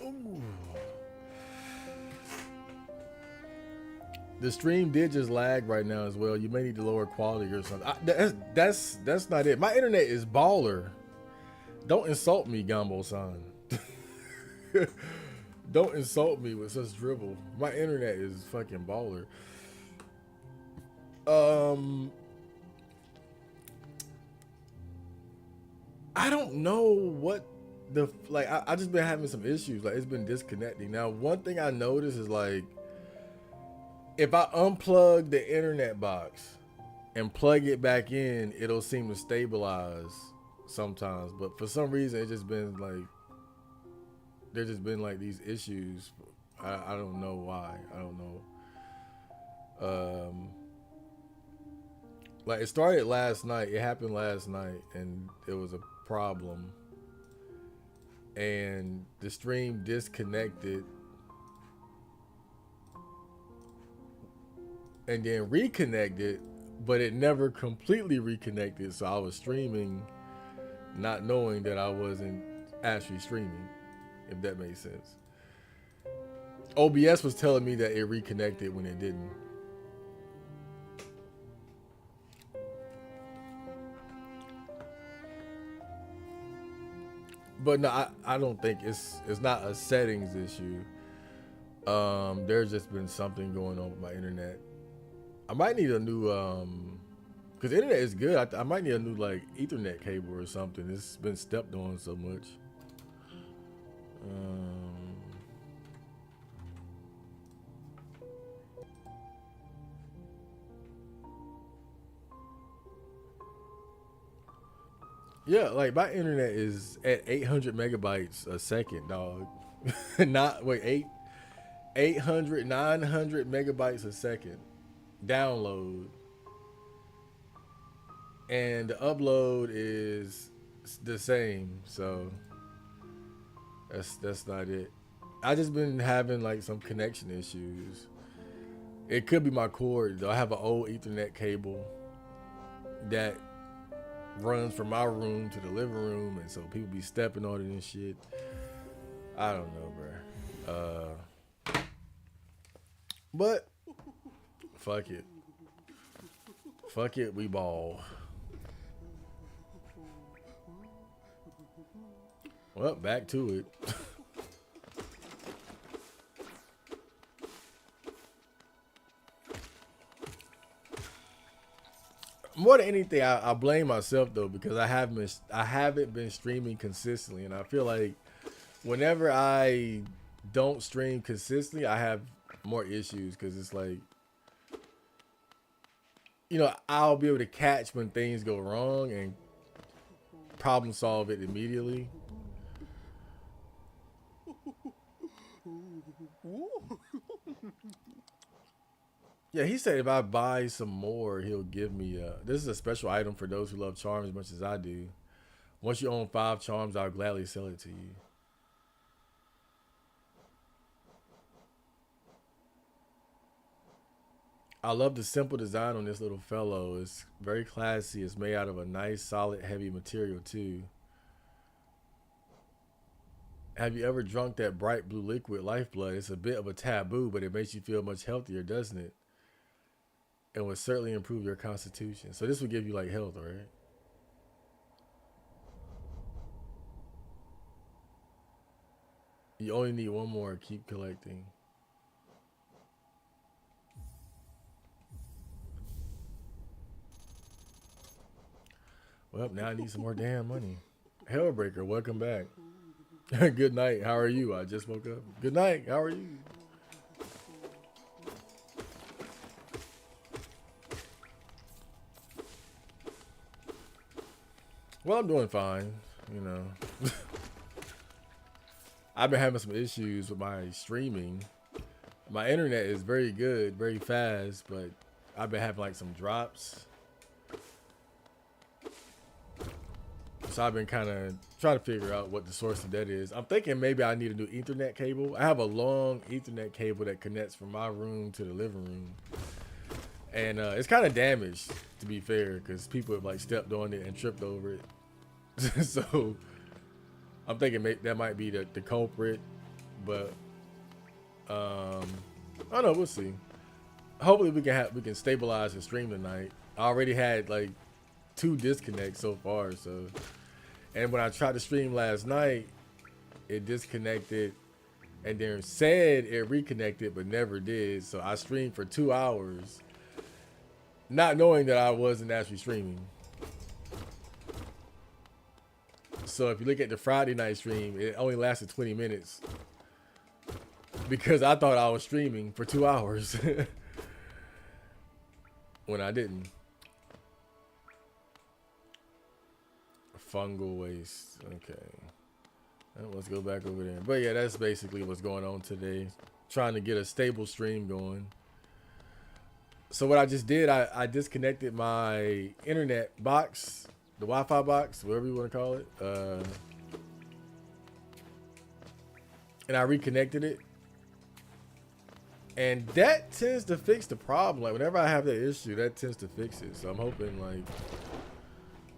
Ooh. The stream did just lag right now as well. You may need to lower quality or something. That's not it. My internet is baller. Don't insult me, Gumbo-san. Don't insult me with such dribble. My internet is fucking baller. I don't know what the like. I just been having some issues. Like it's been disconnecting. Now, one thing I noticed is like if I unplug the internet box and plug it back in, it'll seem to stabilize sometimes. But for some reason, it's just been like there's just been like these issues. I don't know why. I don't know. Like it started last night. It happened last night, and it was a problem. And the stream disconnected, and then reconnected, but it never completely reconnected. So I was streaming, not knowing that I wasn't actually streaming. If that makes sense. OBS was telling me that it reconnected when it didn't. But no, I don't think it's not a settings issue. There's just been something going on with my internet. I might need a new because internet is good. I might need a new like Ethernet cable or something. It's been stepped on so much. Yeah, like my internet is at 800 megabytes a second, dog. Not wait, 800 900 megabytes a second download, and the upload is the same. So that's not it. I just been having like some connection issues. It could be my cord though. I have an old Ethernet cable that runs from my room to the living room, and so people be stepping on it and shit. I don't know, bro. But fuck it. Fuck it, we ball. Well, back to it. More than anything, I blame myself though because I haven't been streaming consistently, and I feel like whenever I don't stream consistently, I have more issues because it's like, you know, I'll be able to catch when things go wrong and problem solve it immediately. Yeah, he said if I buy some more, he'll give me this is a special item for those who love charms as much as I do. Once you own 5 charms, I'll gladly sell it to you. I love the simple design on this little fellow. It's very classy. It's made out of a nice, solid, heavy material too. Have you ever drunk that bright blue liquid, Lifeblood? It's a bit of a taboo, but it makes you feel much healthier, doesn't it? It would certainly improve your constitution. So this would give you like health, right? You only need one more. Keep collecting. Well, now I need some more damn money. Hellbreaker, welcome back. Good night. How are you? I just woke up. Good night. How are you? Well, I'm doing fine. You know, I've been having some issues with my streaming. My internet is very good, very fast, but I've been having like some drops. So I've been kind of trying to figure out what the source of that is. I'm thinking maybe I need a new Ethernet cable. I have a long Ethernet cable that connects from my room to the living room. And it's kind of damaged, to be fair, because people have like stepped on it and tripped over it. So I'm thinking maybe that might be the culprit. But I don't know. We'll see. Hopefully we can stabilize the stream tonight. I already had like 2 disconnects so far. So, and when I tried to stream last night, it disconnected and then said it reconnected but never did. So I streamed for 2 hours, not knowing that I wasn't actually streaming. So if you look at the Friday night stream, it only lasted 20 minutes because I thought I was streaming for 2 hours when I didn't. Fungal waste. Okay. Let's go back over there. But yeah, that's basically what's going on today. Trying to get a stable stream going. So what I just did, I disconnected my internet box, the Wi-Fi box, whatever you want to call it. And I reconnected it. And that tends to fix the problem. Like whenever I have that issue, that tends to fix it. So I'm hoping I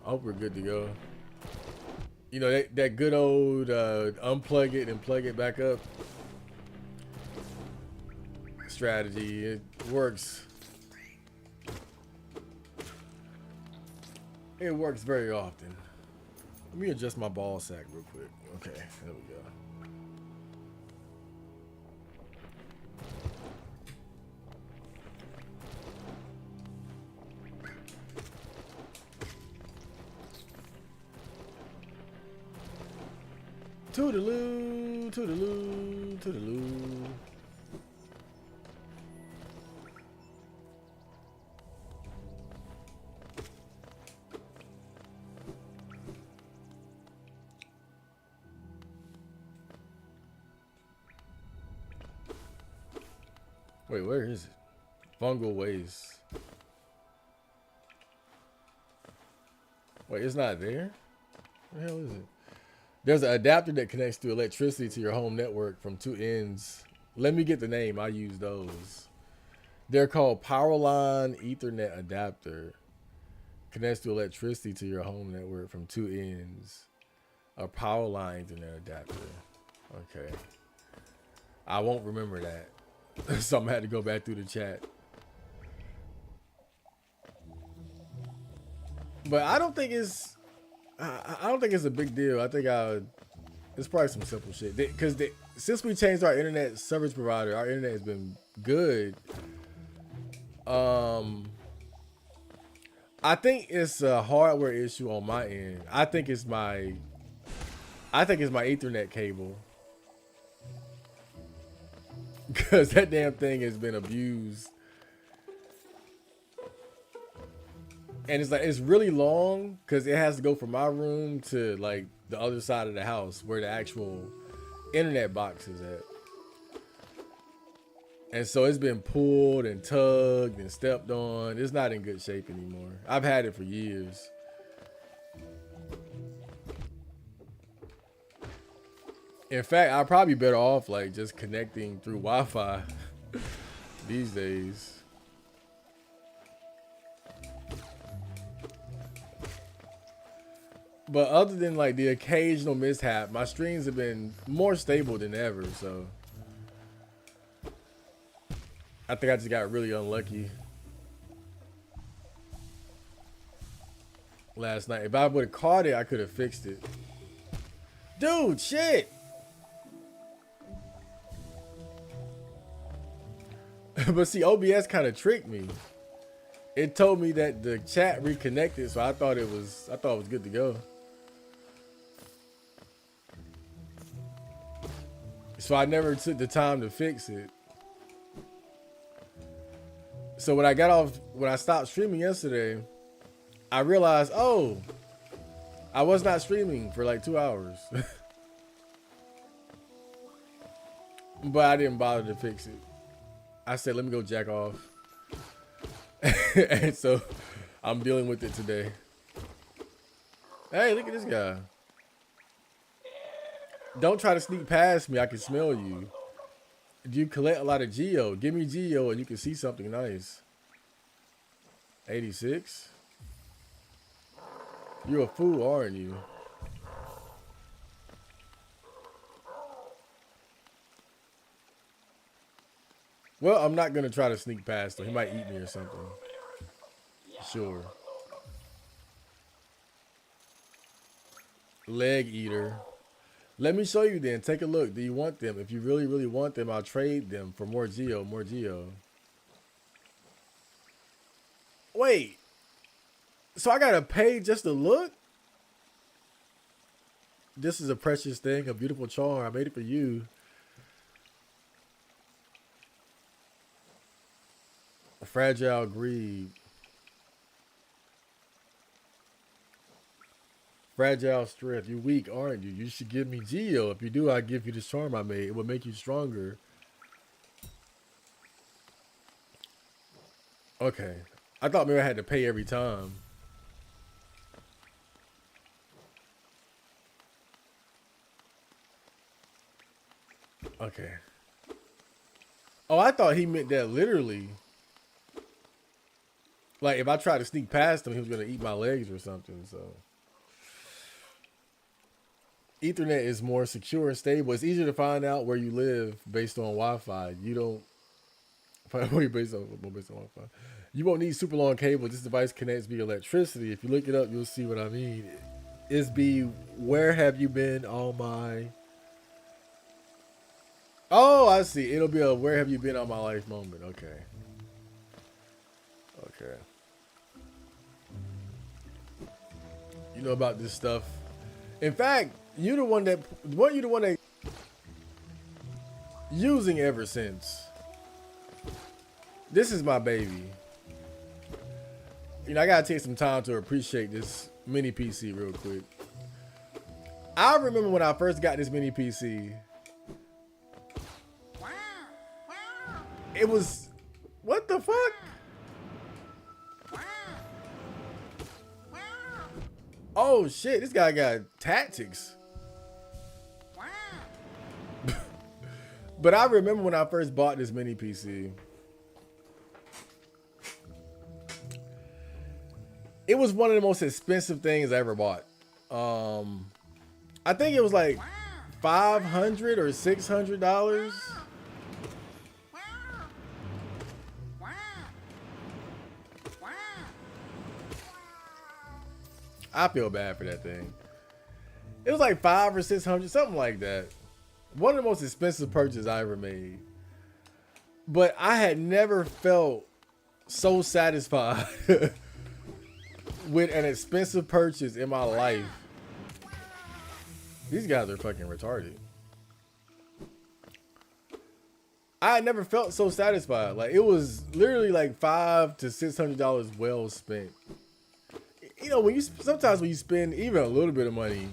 hope we're good to go. You know, that good old unplug it and plug it back up strategy, it works. It works very often. Let me adjust my ball sack real quick. Okay, there we go. Toodaloo, toodaloo, toodaloo. Wait, where is it? Fungal waste. Wait, it's not there? What the hell is it? There's an adapter that connects to electricity to your home network from 2 ends. Let me get the name. I use those. They're called Powerline Ethernet adapter. Connects to electricity to your home network from 2 ends. A Powerline Ethernet adapter. Okay. I won't remember that. So I'm gonna have to go back through the chat. But I don't think it's a big deal. I think it's probably some simple shit. Because since we changed our internet service provider, our internet has been good. I think it's a hardware issue on my end. I think it's my Ethernet cable. Because that damn thing has been abused. And it's really long because it has to go from my room to like the other side of the house where the actual internet box is at. And so it's been pulled and tugged and stepped on. It's not in good shape anymore. I've had it for years. In fact, I'd probably be better off like just connecting through Wi-Fi these days. But other than like the occasional mishap, my streams have been more stable than ever. So I think I just got really unlucky last night. If I would have caught it, I could have fixed it. Dude, shit. But see, OBS kind of tricked me. It told me that the chat reconnected, so I thought it was good to go. So I never took the time to fix it. So when I stopped streaming yesterday, I realized, oh, I was not streaming for like 2 hours. But I didn't bother to fix it. I said, let me go jack off. And so I'm dealing with it today. Hey, look at this guy. Don't try to sneak past me. I can smell you. Do you collect a lot of Geo? Give me Geo and you can see something nice. 86? You're a fool, aren't you? Well, I'm not gonna try to sneak past him. He might eat me or something. Sure. Leg eater. Let me show you then. Take a look. Do you want them? If you really, really want them, I'll trade them for more Geo. More Geo. Wait. So I gotta pay just to look? This is a precious thing, a beautiful charm. I made it for you. A fragile greed. Fragile strength. You're weak, aren't you? You should give me Geo. If you do, I'll give you this charm I made. It will make you stronger. Okay. I thought maybe I had to pay every time. Okay. Oh, I thought he meant that literally. Like, if I tried to sneak past him, he was going to eat my legs or something, so. Ethernet is more secure and stable. It's easier to find out where you live based on Wi-Fi. You don't find where you based on Wi-Fi. You won't need super long cable. This device connects via electricity. If you look it up, you'll see what I mean. It's be where have you been all my. Oh, I see. It'll be a where have you been all my life moment. Okay. Okay. You know about this stuff. In fact, you the one that using ever since. This is my baby. You know, I gotta take some time to appreciate this mini PC real quick. I remember when I first got this mini PC. It was, what the fuck? Oh shit, this guy got tactics. But I remember when I first bought this mini PC. It was one of the most expensive things I ever bought. I think it was like $500 or $600. I feel bad for that thing. It was like $500 or $600, something like that. One of the most expensive purchases I ever made. But I had never felt so satisfied with an expensive purchase in my life. These guys are fucking retarded. I had never felt so satisfied. Like, it was literally like $500 to $600 well spent. You know, when you sometimes when you spend even a little bit of money,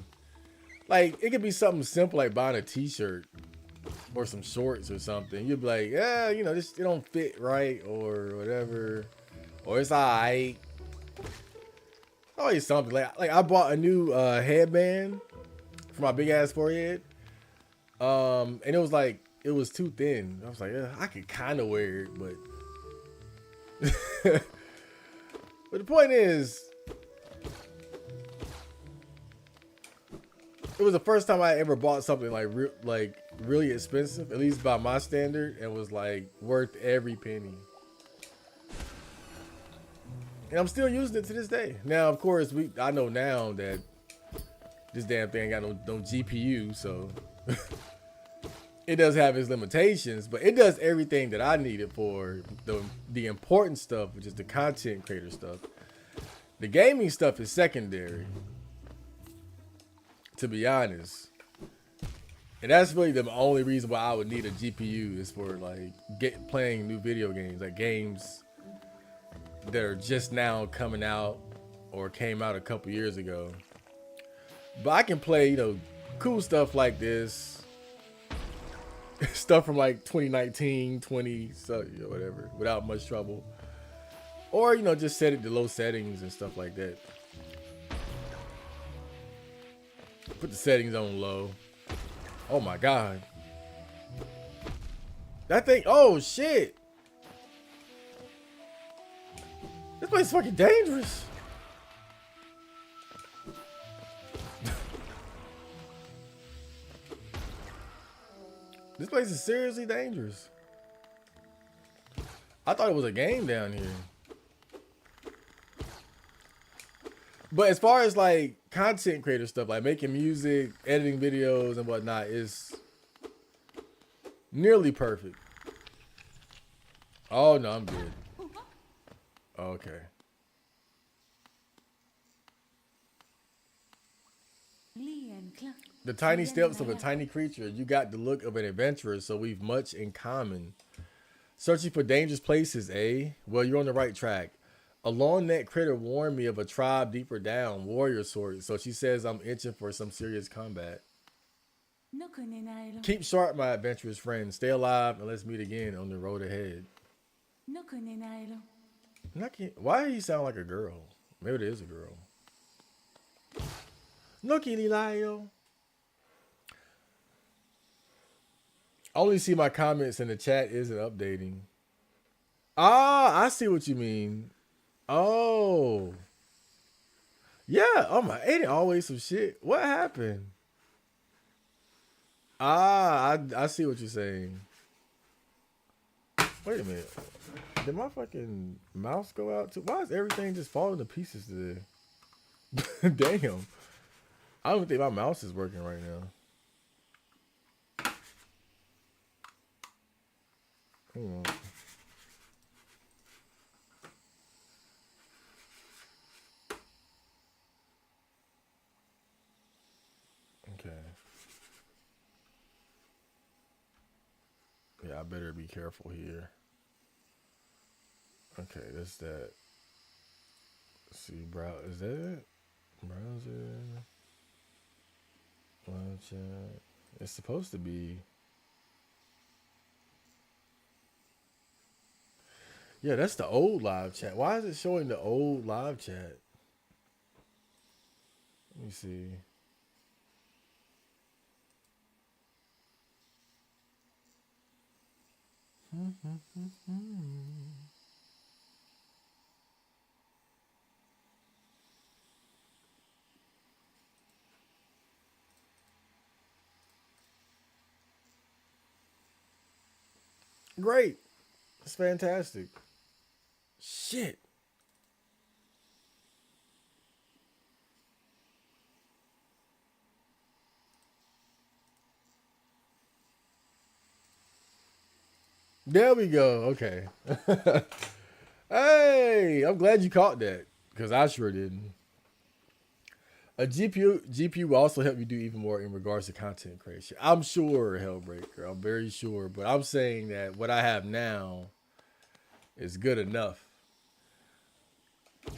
like it could be something simple like buying a t-shirt or some shorts or something. You'd be like, yeah, you know, this it don't fit right or whatever, or it's alright. Always something like I bought a new headband for my big ass forehead, and it was like it was too thin. I was like, yeah, I could kind of wear it, but but the point is, it was the first time I ever bought something like really expensive, at least by my standard, and was like worth every penny. And I'm still using it to this day. Now, of course, I know now that this damn thing got no GPU, so it does have its limitations, but it does everything that I need it for. The important stuff, which is the content creator stuff. The gaming stuff is secondary, to be honest. And that's really the only reason why I would need a GPU is for like playing new video games, like games that are just now coming out or came out a couple years ago. But I can play, you know, cool stuff like this, stuff from like 2019, 20, so you know, whatever, without much trouble. Or, you know, just set it to low settings and stuff like that. Put the settings on low. Oh my God. That thing, oh shit. This place is fucking dangerous. This place is seriously dangerous. I thought it was a game down here. But as far as like content creator stuff, like making music, editing videos, and whatnot, is nearly perfect. Oh no, I'm good. Okay. The tiny steps of a tiny creature. You got the look of an adventurer, so we've much in common. Searching for dangerous places, eh? Well, you're on the right track. A long neck critter warned me of a tribe deeper down, warrior sort, so she says I'm itching for some serious combat. Keep sharp, my adventurous friend. Stay alive and let's meet again on the road ahead. Why do you sound like a girl? Maybe it is a girl. Noki Lilayo. I only see my comments and the chat isn't updating. Ah, I see what you mean. Oh. Yeah. Oh my, ain't it always some shit? What happened? Ah, I see what you're saying. Wait a minute. Did my fucking mouse go out too? Why is everything just falling to pieces today? Damn. I don't think my mouse is working right now. Hang on. Okay. Yeah, I better be careful here. Okay, that's that. Let's see, is that it? Browser. Live chat. It's supposed to be. Yeah, that's the old live chat. Why is it showing the old live chat? Let me see. Great. It's fantastic. Shit. There we go. Okay. Hey, I'm glad you caught that because I sure didn't. A GPU will also help you do even more in regards to content creation. I'm sure, Hellbreaker. I'm very sure, but I'm saying that what I have now is good enough.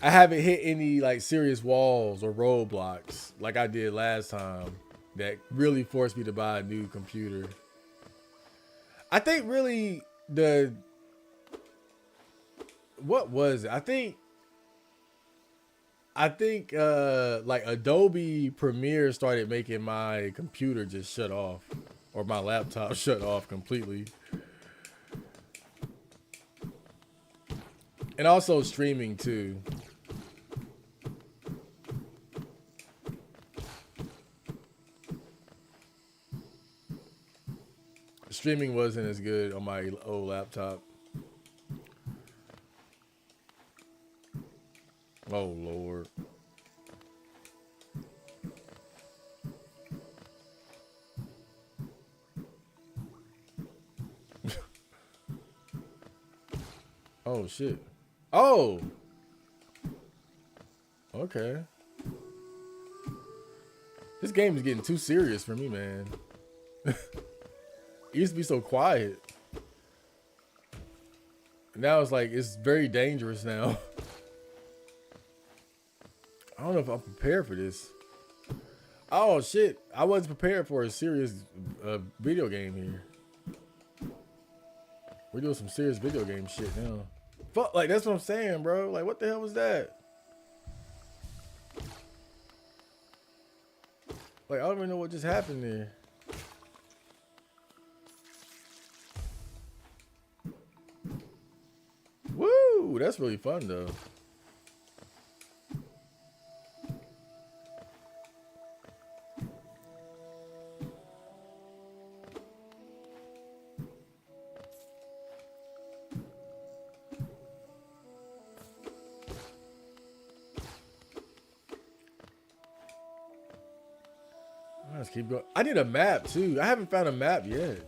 I haven't hit any like serious walls or roadblocks like I did last time that really forced me to buy a new computer. I think really what was it? I think like Adobe Premiere started making my computer just shut off or my laptop shut off completely. And also streaming too. Streaming wasn't as good on my old laptop. Oh Lord. Oh shit. Oh. Okay. This game is getting too serious for me, man. It used to be so quiet. Now it's like it's very dangerous now. I don't know if I'm prepared for this. Oh shit! I wasn't prepared for a serious video game here. We're doing some serious video game shit now. Fuck, like that's what I'm saying, bro. Like, what the hell was that? Like, I don't even know what just happened there. Woo! That's really fun though. Let's keep going. I need a map too. I haven't found a map yet.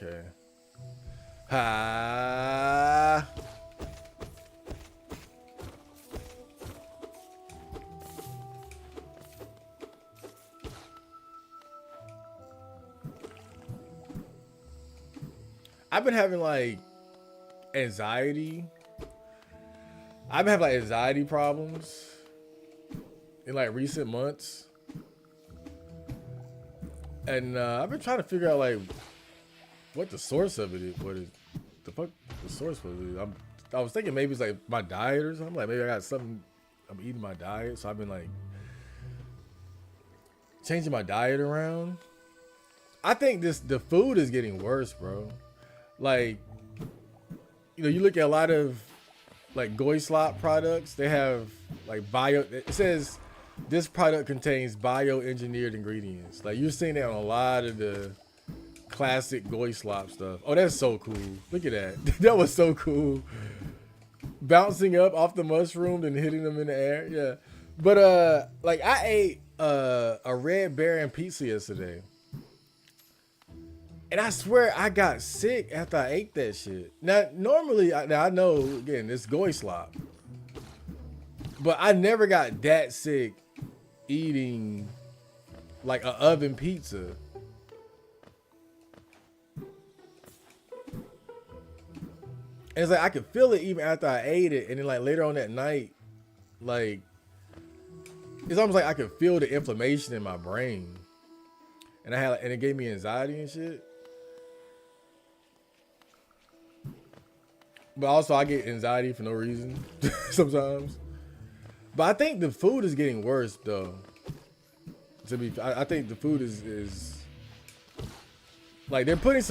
Okay. Ha. I've been having like anxiety. I've been having like anxiety problems in like recent months. And I've been trying to figure out like what the source of it is. What is the fuck the source was it? I was thinking maybe it's like my diet or something. Like maybe I got something, I'm eating my diet. So I've been like changing my diet around. I think the food is getting worse, bro. Like, you know, you look at a lot of like Goislop products, they have like it says this product contains bioengineered ingredients. Like you're seeing that on a lot of the classic Goislop stuff. Oh, that's so cool. Look at that. That was so cool. Bouncing up off the mushroom and hitting them in the air. Yeah. But like I ate a Red Baron pizza yesterday. And I swear I got sick after I ate that shit. Now, normally, I know, again, it's Goislop. But I never got that sick eating like an oven pizza. And it's like I could feel it even after I ate it. And then like later on that night, like, it's almost like I could feel the inflammation in my brain. And and it gave me anxiety and shit. But also I get anxiety for no reason sometimes. But I think the food is getting worse though. I think the food is like they're putting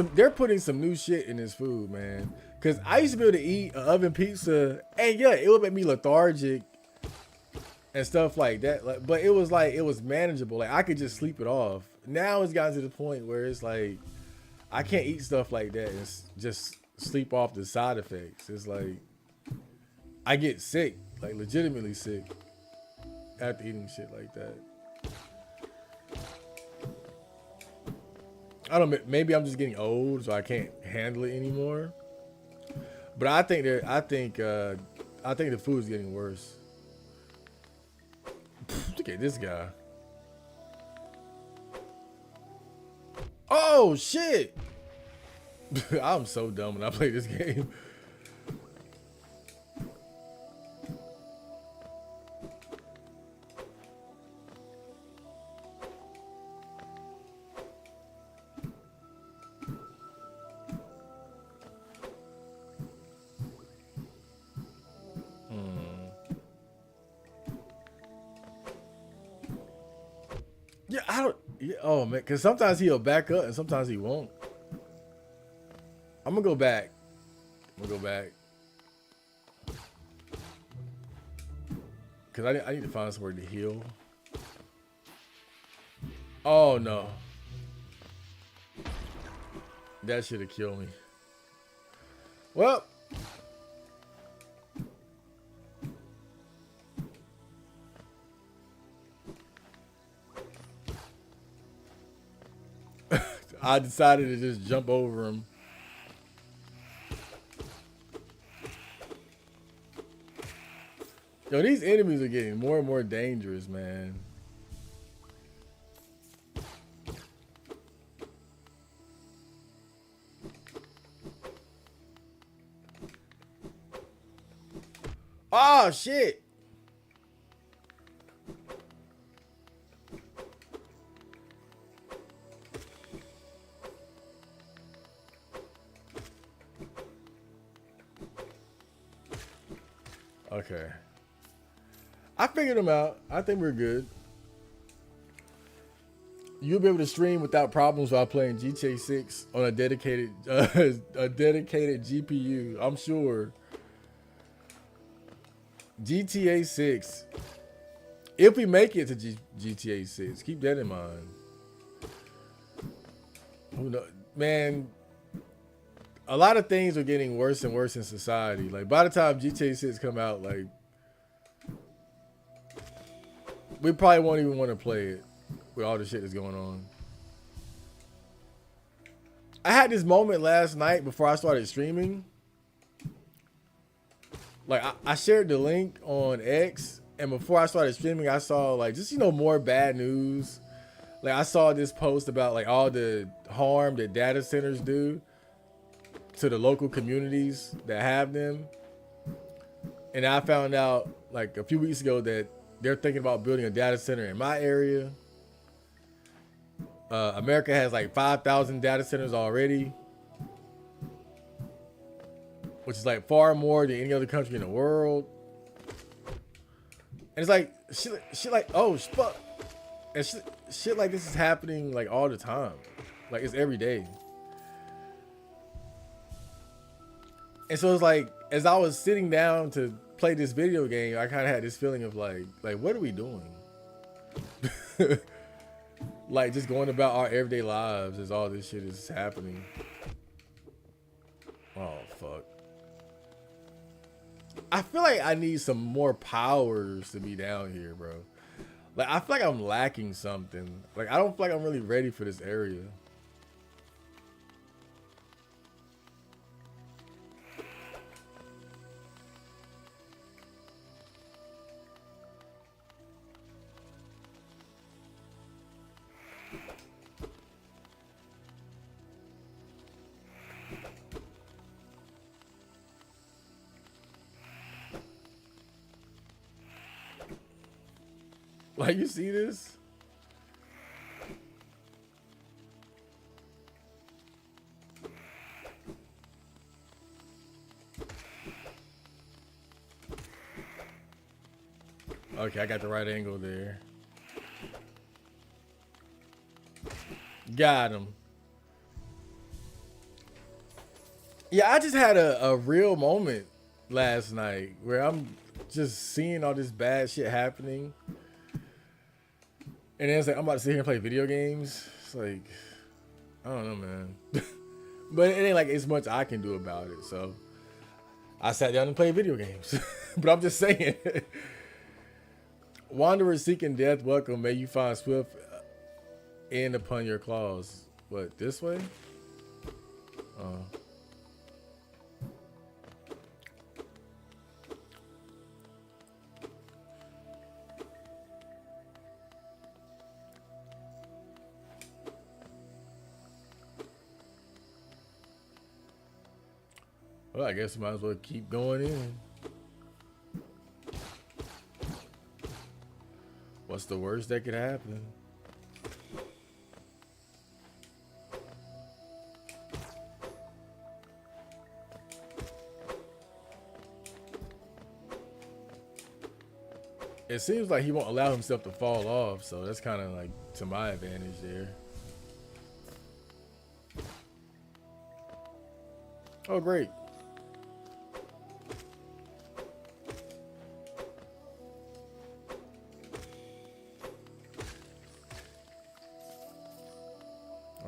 some new shit in this food, man. Cause I used to be able to eat an oven pizza and yeah, it would make me lethargic and stuff like that. Like, but it was manageable. Like I could just sleep it off. Now it's gotten to the point where it's like I can't eat stuff like that and just sleep off the side effects. It's like I get sick, like legitimately sick after eating shit like that. I don't know, maybe I'm just getting old so I can't handle it anymore. But I think the food's getting worse. Look at this guy. Oh shit. I'm so dumb when I play this game. Yeah, I don't. Yeah, oh man, because sometimes he'll back up and sometimes he won't. I'm gonna go back. Cause I need to find somewhere to heal. Oh no. That should have killed me. Well. I decided to just jump over him. Yo, these enemies are getting more and more dangerous, man. Oh, shit. Okay. I figured them out. I think we're good. You'll be able to stream without problems while playing GTA 6 on a dedicated GPU. I'm sure. GTA 6. If we make it to GTA 6, keep that in mind. Who knows? Man, a lot of things are getting worse and worse in society. Like by the time GTA 6 come out, like we probably won't even want to play it with all the shit that's going on. I had this moment last night before I started streaming. Like I shared the link on X, and before I started streaming, I saw like just more bad news. Like I saw this post about like all the harm that data centers do to the local communities that have them. And I found out like a few weeks ago that they're thinking about building a data center in my area. America has like 5,000 data centers already, which is like far more than any other country in the world. And it's like shit like, oh fuck, and shit like this is happening like all the time, like it's every day. And so it's like, as I was sitting down to play this video game, I kind of had this feeling of like what are we doing? Like just going about our everyday lives as all this shit is happening. Oh fuck. I feel like I need some more powers to be down here, bro. Like I feel like I'm lacking something. Like I don't feel like I'm really ready for this area. Like, you see this? Okay, I got the right angle there. Got him. Yeah, I just had a real moment last night where I'm just seeing all this bad shit happening. And then it's like, I'm about to sit here and play video games. It's like, I don't know, man. But it ain't like as much I can do about it. So I sat down and played video games. But I'm just saying. Wanderer seeking death, welcome. May you find swift end upon your claws. What, this way? Well, I guess we might as well keep going in. What's the worst that could happen? It seems like he won't allow himself to fall off, so that's kind of like to my advantage there. Oh, great.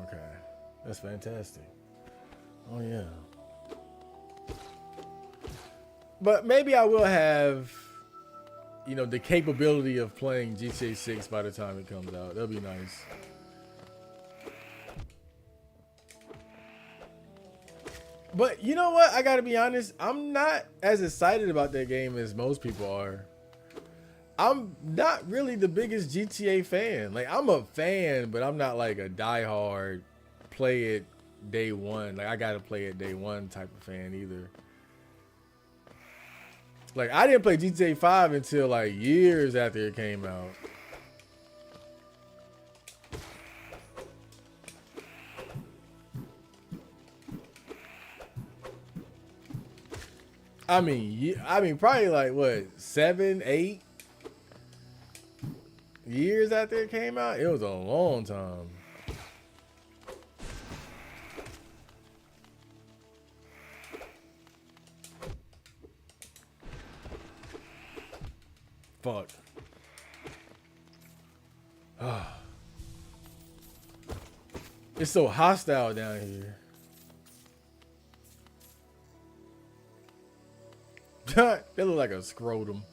Okay, that's fantastic. Oh, yeah. But maybe I will have, you know, the capability of playing GTA 6 by the time it comes out. That'll be nice. But you know what? I gotta be honest. I'm not as excited about that game as most people are. I'm not really the biggest GTA fan. Like, I'm a fan, but I'm not like a diehard play it day one. Like, I gotta play it day one type of fan either. Like, I didn't play GTA 5 until like years after it came out. I mean, probably like what, 7, 8 years after it came out. It was a long time. Fuck. It's so hostile down here. That look like a scrotum.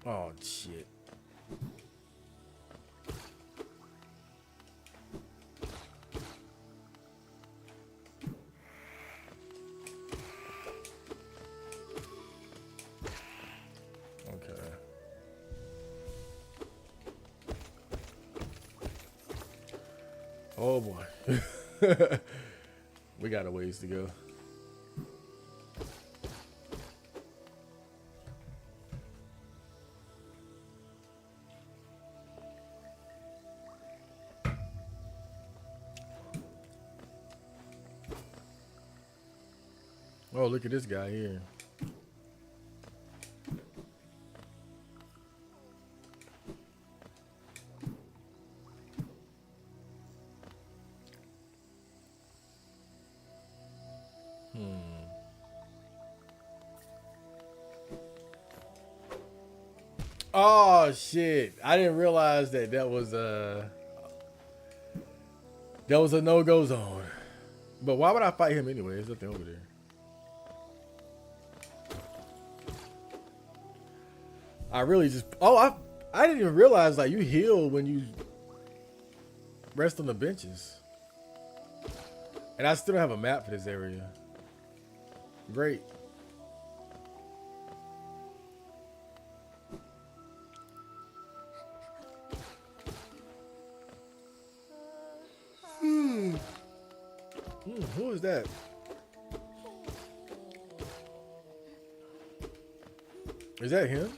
Oh shit. Okay. Oh boy. We got a ways to go. Oh, look at this guy here. Oh shit! I didn't realize that was a no-go zone. But why would I fight him anyway? There's nothing over there. I really just I didn't even realize like you heal when you rest on the benches. And I still don't have a map for this area. Great. Who is that? Is that him?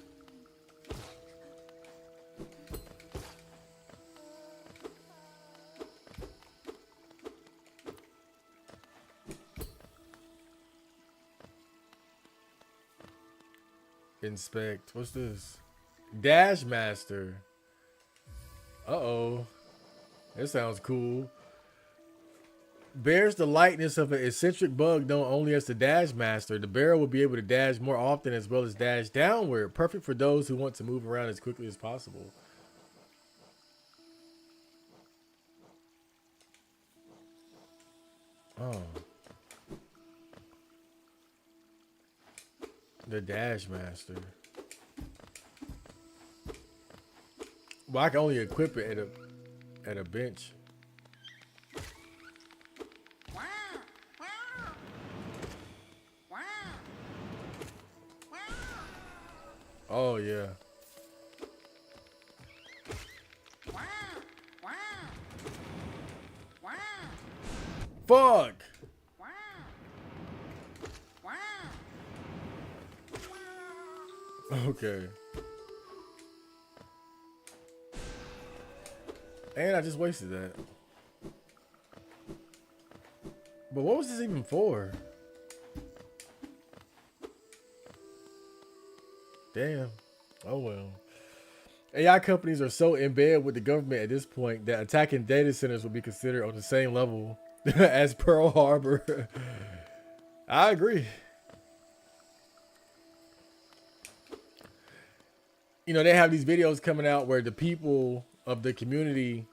Inspect. What's this? Dash Master. Uh-oh. That sounds cool. Bears the lightness of an eccentric bug known only as the Dash Master. The bear will be able to dash more often as well as dash downward. Perfect for those who want to move around as quickly as possible. Oh. The Dash Master. Well, I can only equip it at a bench. Oh yeah. Fuck. Okay. And I just wasted that. But what was this even for? Damn. Oh well. AI companies are so in bed with the government at this point that attacking data centers will be considered on the same level as Pearl Harbor. I agree. You know, they have these videos coming out where the people of the community,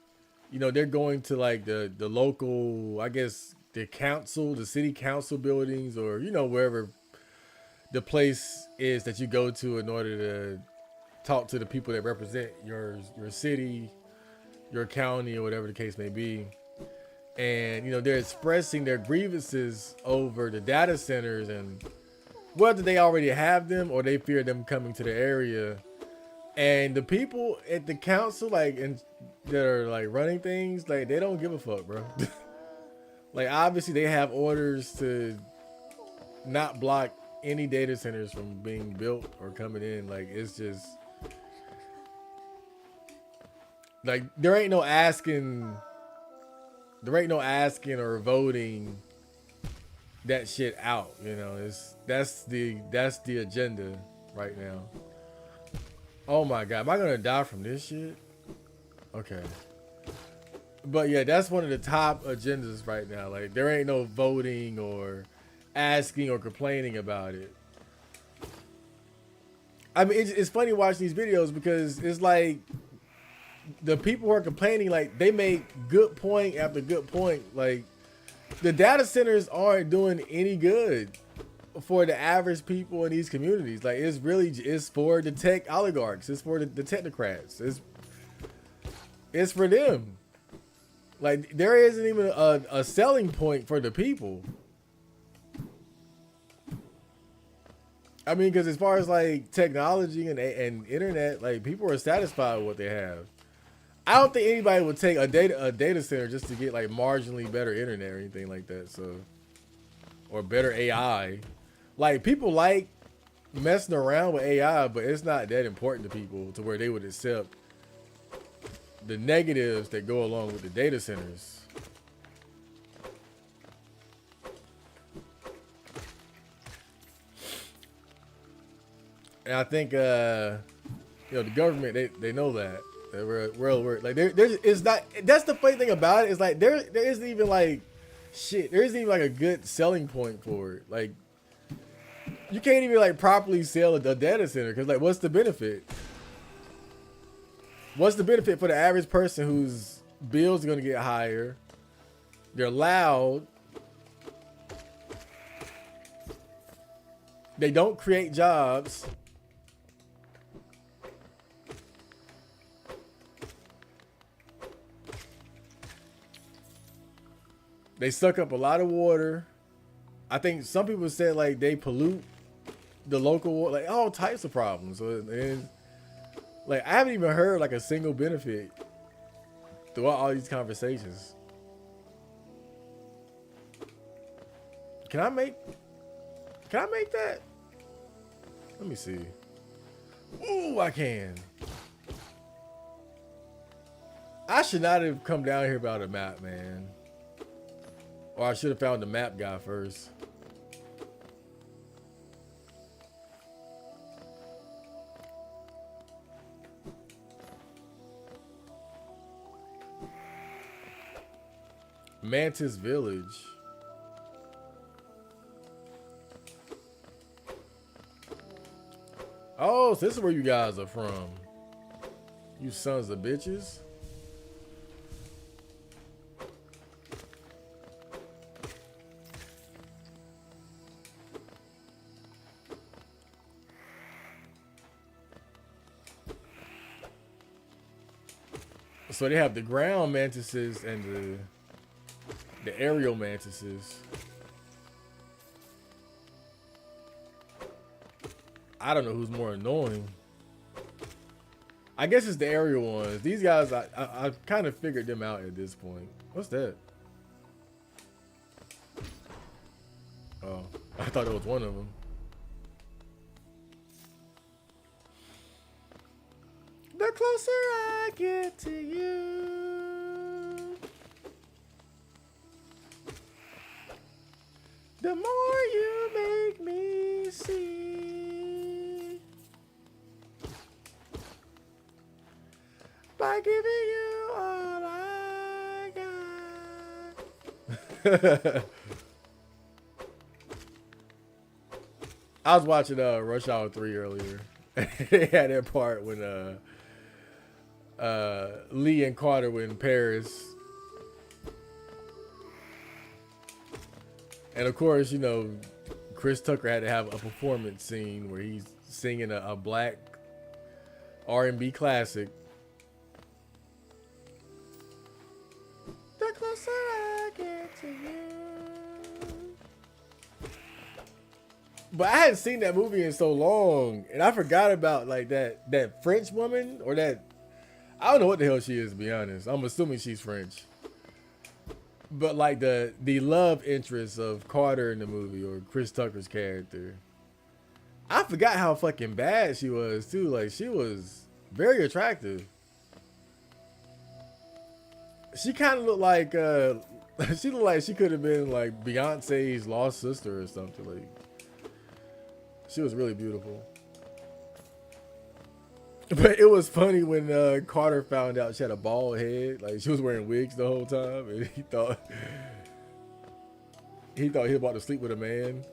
you know, they're going to like the local, I guess, the council, the city council buildings, or, you know, wherever the place is that you go to in order to talk to the people that represent your city, your county, or whatever the case may be. And, you know, they're expressing their grievances over the data centers and whether they already have them or they fear them coming to the area. And the people at the council, like, and that are like running things, like, they don't give a fuck, bro. Like, obviously they have orders to not block any data centers from being built or coming in. Like, it's just like there ain't no asking or voting that shit out, you know. That's the agenda right now. Oh my god, am I gonna die from this shit? Okay. But yeah, that's one of the top agendas right now. Like, there ain't no voting or asking or complaining about it. I mean, it's funny watching these videos because it's like the people who are complaining, like, they make good point after good point. Like, the data centers aren't doing any good. for the average people in these communities. Like it's for the tech oligarchs. It's for the technocrats. It's for them. Like there isn't even a selling point for the people. I mean, because as far as like technology and internet, like people are satisfied with what they have. I don't think anybody would take a data center just to get like marginally better internet or anything like that. So, or better AI. Like people like messing around with AI, but it's not that important to people to where they would accept the negatives that go along with the data centers. And I think the government they know that we're like there's it's not. That's the funny thing about it is like there isn't even like shit. There isn't even like a good selling point for it. Like you can't even like properly sell a data center because like what's the benefit? What's the benefit for the average person whose bills are gonna get higher? They're loud. They don't create jobs. They suck up a lot of water. I think some people said like they pollute the local water, like all types of problems. So like I haven't even heard like a single benefit throughout all these conversations. Can I make that? Let me see. Ooh, I can. I should not have come down here without a map, man. Or I should have found the map guy first. Mantis Village. Oh, so this is where you guys are from. You sons of bitches. So they have the ground mantises and the aerial mantises. I don't know who's more annoying. I guess it's the aerial ones. These guys, I kind of figured them out at this point. What's that? Oh, I thought it was one of them. The closer I get to you, the more you make me see. By giving you all I got. I was watching Rush Hour 3 earlier. They had that part when Lee and Carter were in Paris. And of course, you know, Chris Tucker had to have a performance scene where he's singing a black R&B classic. The closer I get to you. But I hadn't seen that movie in so long, and I forgot about like that French woman or that, I don't know what the hell she is, to be honest. I'm assuming she's French. But like the love interest of Carter in the movie, or Chris Tucker's character, I forgot how fucking bad she was too. Like she was very attractive. She kind of looked like she looked like she could have been like Beyonce's lost sister or something. Like she was really beautiful. But it was funny when Carter found out she had a bald head. Like she was wearing wigs the whole time, and he thought he was about to sleep with a man.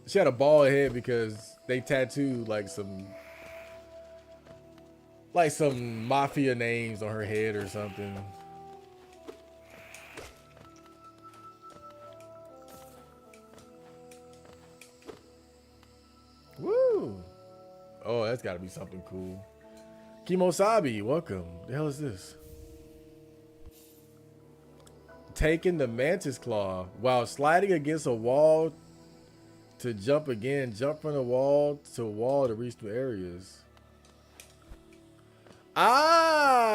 She had a bald head because they tattooed like some mafia names on her head or something. that's got to be something cool. Kimosabi, welcome. The hell is this? Taking the mantis claw while sliding against a wall to jump again. Jump from the wall to wall to reach new areas. Ah!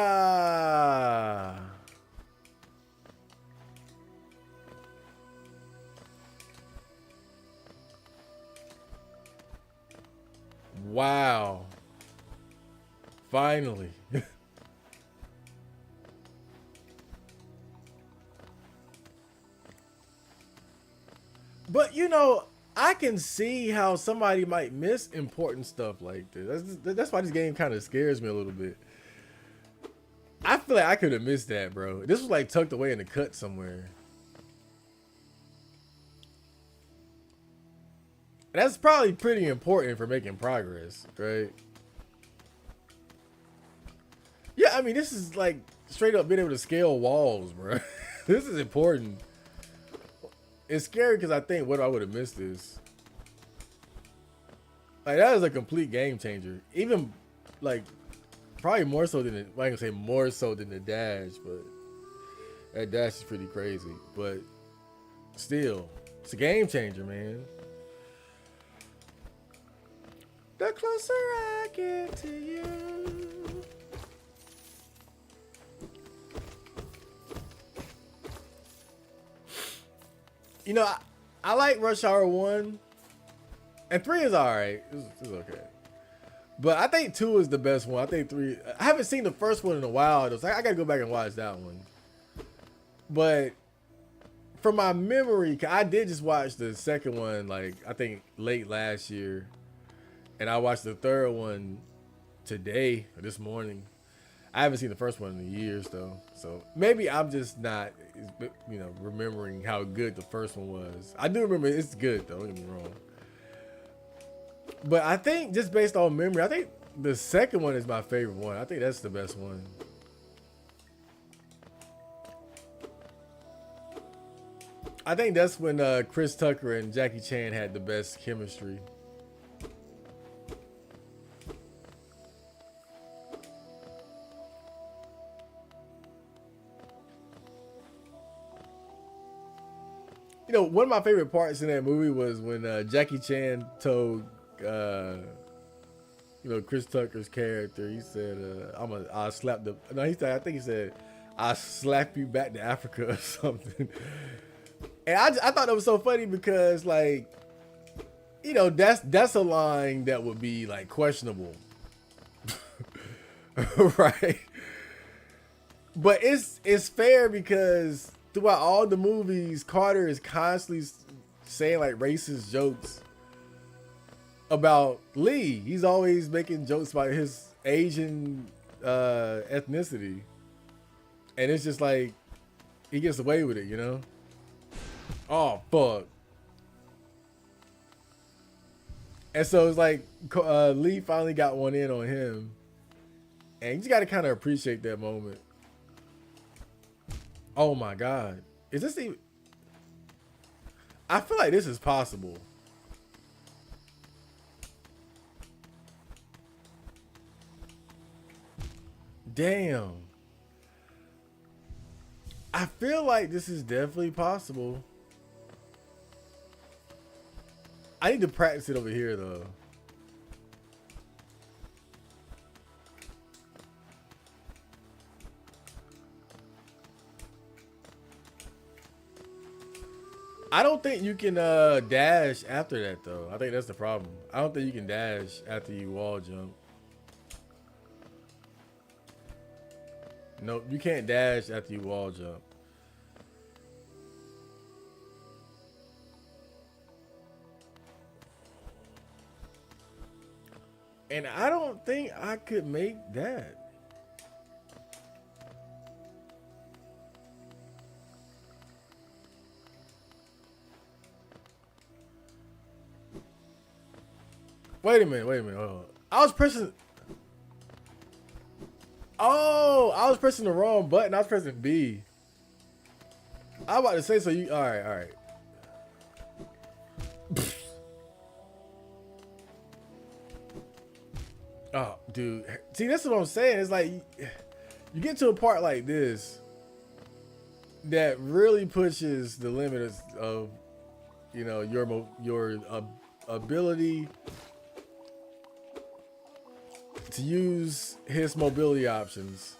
Wow. Finally. But you know, I can see how somebody might miss important stuff like this. That's why this game kind of scares me a little bit. I feel like I could have missed that, bro. This was like tucked away in the cut somewhere. That's probably pretty important for making progress, right? Yeah, I mean, this is like straight up being able to scale walls, bro. This is important. It's scary because I think what I would have missed this. Like, that is a complete game changer. Even, like, probably more so than, I ain't gonna say more so than the dash, but that dash is pretty crazy. But still, it's a game changer, man. The closer I get to you. You know, I like Rush Hour 1. And 3 is alright. It's okay. But I think 2 is the best one. I think 3. I haven't seen the first one in a while. I gotta go back and watch that one. But from my memory, I did just watch the second one, like, I think late last year. And I watched the third one today, or this morning. I haven't seen the first one in years, though. So maybe I'm just not, you know, remembering how good the first one was. I do remember it's good, though. Don't get me wrong. But I think just based on memory, I think the second one is my favorite one. I think that's the best one. I think that's when Chris Tucker and Jackie Chan had the best chemistry. You know, one of my favorite parts in that movie was when Jackie Chan told, you know, Chris Tucker's character, he said, I'll slap the, no, he said, I think he said, I'll slap you back to Africa or something. And I thought that was so funny because, like, you know, that's a line that would be, like, questionable. Right? But it's fair because throughout all the movies, Carter is constantly saying like racist jokes about Lee. He's always making jokes about his Asian ethnicity. And it's just like, he gets away with it, you know? Oh, fuck. And so it's like, Lee finally got one in on him. And you just got to kind of appreciate that moment. Oh my God. Is this even... I feel like this is possible. Damn. I feel like this is definitely possible. I need to practice it over here though. I don't think you can dash after that though. I think that's the problem. I don't think you can dash after you wall jump. Nope, you can't dash after you wall jump. And I don't think I could make that. Wait a minute, hold on. I was pressing... Oh, I was pressing the wrong button. I was pressing B. I was about to say, so you... Alright. Oh, dude. See, that's what I'm saying. It's like you get to a part like this that really pushes the limit of you know, your ability to use his mobility options.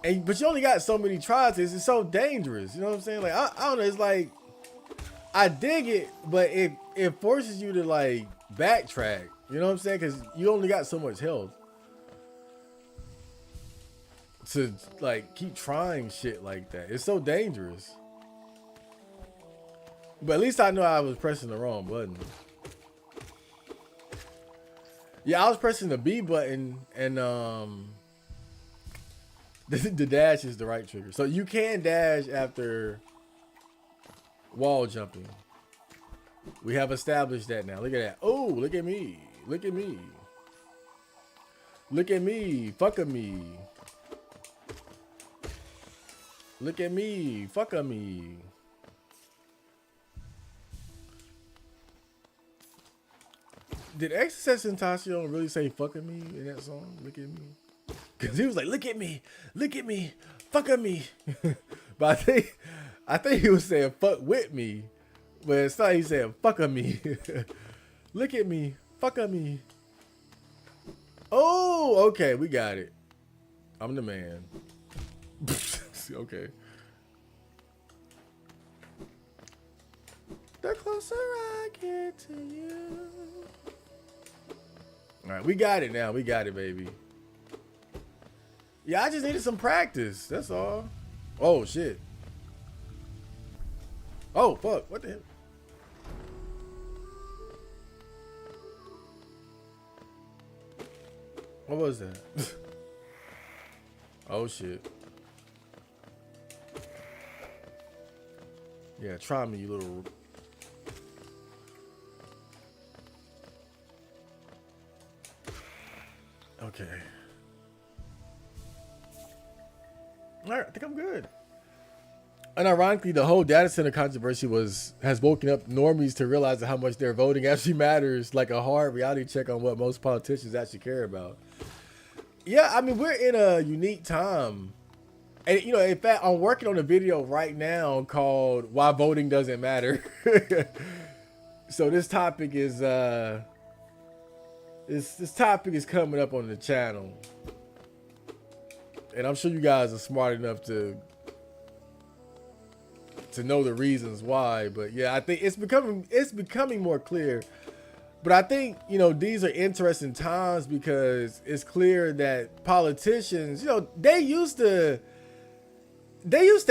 And but you only got so many tries. It's so dangerous. You know what I'm saying? Like I don't know. It's like I dig it, but it forces you to like backtrack. You know what I'm saying? Because you only got so much health to like keep trying shit like that. It's so dangerous. But at least I know I was pressing the wrong button. Yeah, I was pressing the B button, and the dash is the right trigger. So you can dash after wall jumping. We have established that now. Look at that. Oh, look at me. Look at me. Look at me. Fuck at me. Look at me. Fuck at me. Did XXXTentacion really say fuck at me in that song? Look at me. Because he was like, look at me. Look at me. Fuck at me. But I think he was saying fuck with me. But it's not he said fuck at me. Look at me. Fuck at me. Oh, okay. We got it. I'm the man. Okay. The closer I get to you. All right, we got it now. We got it, baby. Yeah, I just needed some practice. That's all. Oh, shit. Oh, fuck. What the hell? What was that? Oh, shit. Yeah, try me, you little... Okay. All right, I think I'm good. And ironically, the whole data center controversy has woken up normies to realize how much their voting actually matters, like a hard reality check on what most politicians actually care about. Yeah, I mean, we're in a unique time. And, you know, in fact, I'm working on a video right now called Why Voting Doesn't Matter. So this topic is... This topic is coming up on the channel, and I'm sure you guys are smart enough to know the reasons why. But yeah, I think it's becoming more clear. But I think, you know, these are interesting times because it's clear that politicians, you know, they used to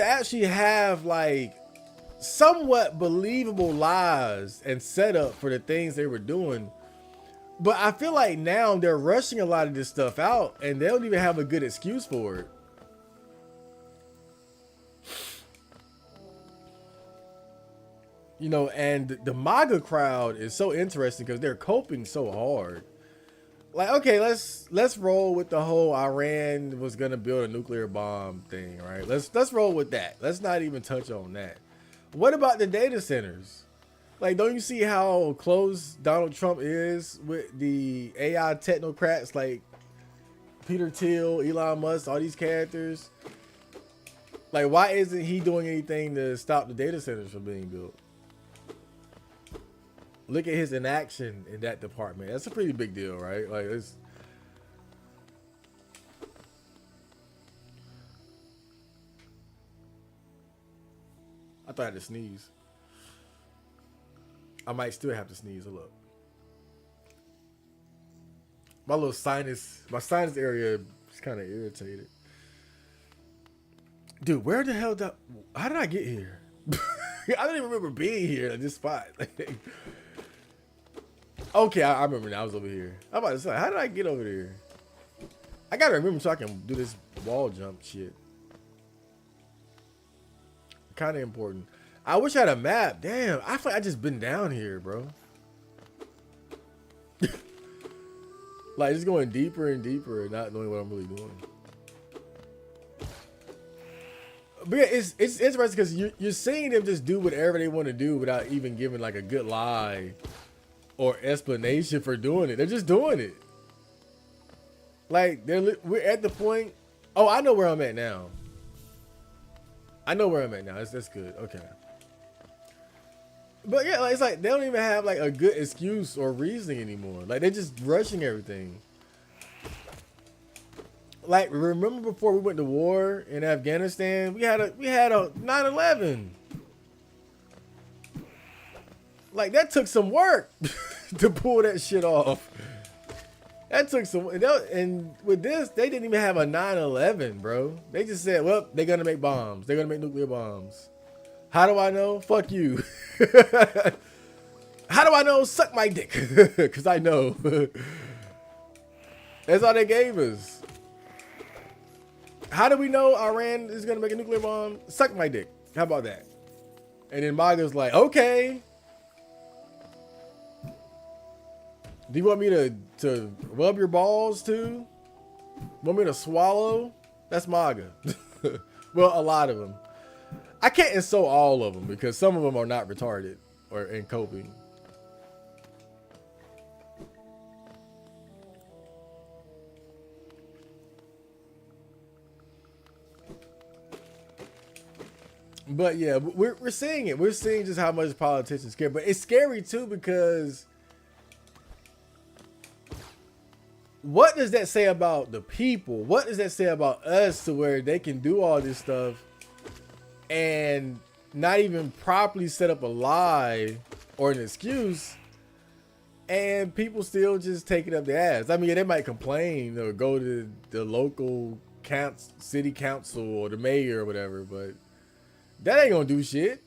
actually have like somewhat believable lies and setup for the things they were doing. But I feel like now they're rushing a lot of this stuff out and they don't even have a good excuse for it. You know, and the MAGA crowd is so interesting because they're coping so hard. Like, okay, let's roll with the whole Iran was gonna build a nuclear bomb thing, right? Let's roll with that. Let's not even touch on that. What about the data centers? Like, don't you see how close Donald Trump is with the AI technocrats like Peter Thiel, Elon Musk, all these characters? Like, why isn't he doing anything to stop the data centers from being built? Look at his inaction in that department. That's a pretty big deal, right? Like, it's... I thought I had to sneeze. I might still have to sneeze. Hold up. My sinus area is kind of irritated. Dude, where the hell how did I get here? I don't even remember being here at this spot. Okay, I remember now. I was over here. I'm about to say, how did I get over there? I gotta remember so I can do this wall jump shit. Kind of important. I wish I had a map. Damn, I feel like I just been down here, bro. Like, just going deeper and deeper and not knowing what I'm really doing. But yeah, it's interesting because you're seeing them just do whatever they want to do without even giving like a good lie or explanation for doing it. They're just doing it. Like we're at the point. Oh, I know where I'm at now. I know where I'm at now. That's good. Okay. But yeah, like, it's like they don't even have like a good excuse or reasoning anymore. Like they're just rushing everything. Like remember before we went to war in Afghanistan, we had a 9/11. Like that took some work to pull that shit off. That took some, and with this, they didn't even have a 9/11, bro. They just said, well, they're gonna make bombs. They're gonna make nuclear bombs. How do I know? Fuck you. How do I know? Suck my dick. Because I know. That's all they gave us. How do we know Iran is going to make a nuclear bomb? Suck my dick. How about that? And then MAGA's like, okay. Do you want me to rub your balls too? Want me to swallow? That's MAGA. Well, a lot of them. I can't insult all of them because some of them are not retarded or in coping. But yeah, we're seeing it. We're seeing just how much politicians care. But it's scary too because what does that say about the people? What does that say about us to where they can do all this stuff and not even properly set up a lie or an excuse, and people still just take it up their ass? I mean, they might complain or go to the local city council or the mayor or whatever, but that ain't gonna do shit.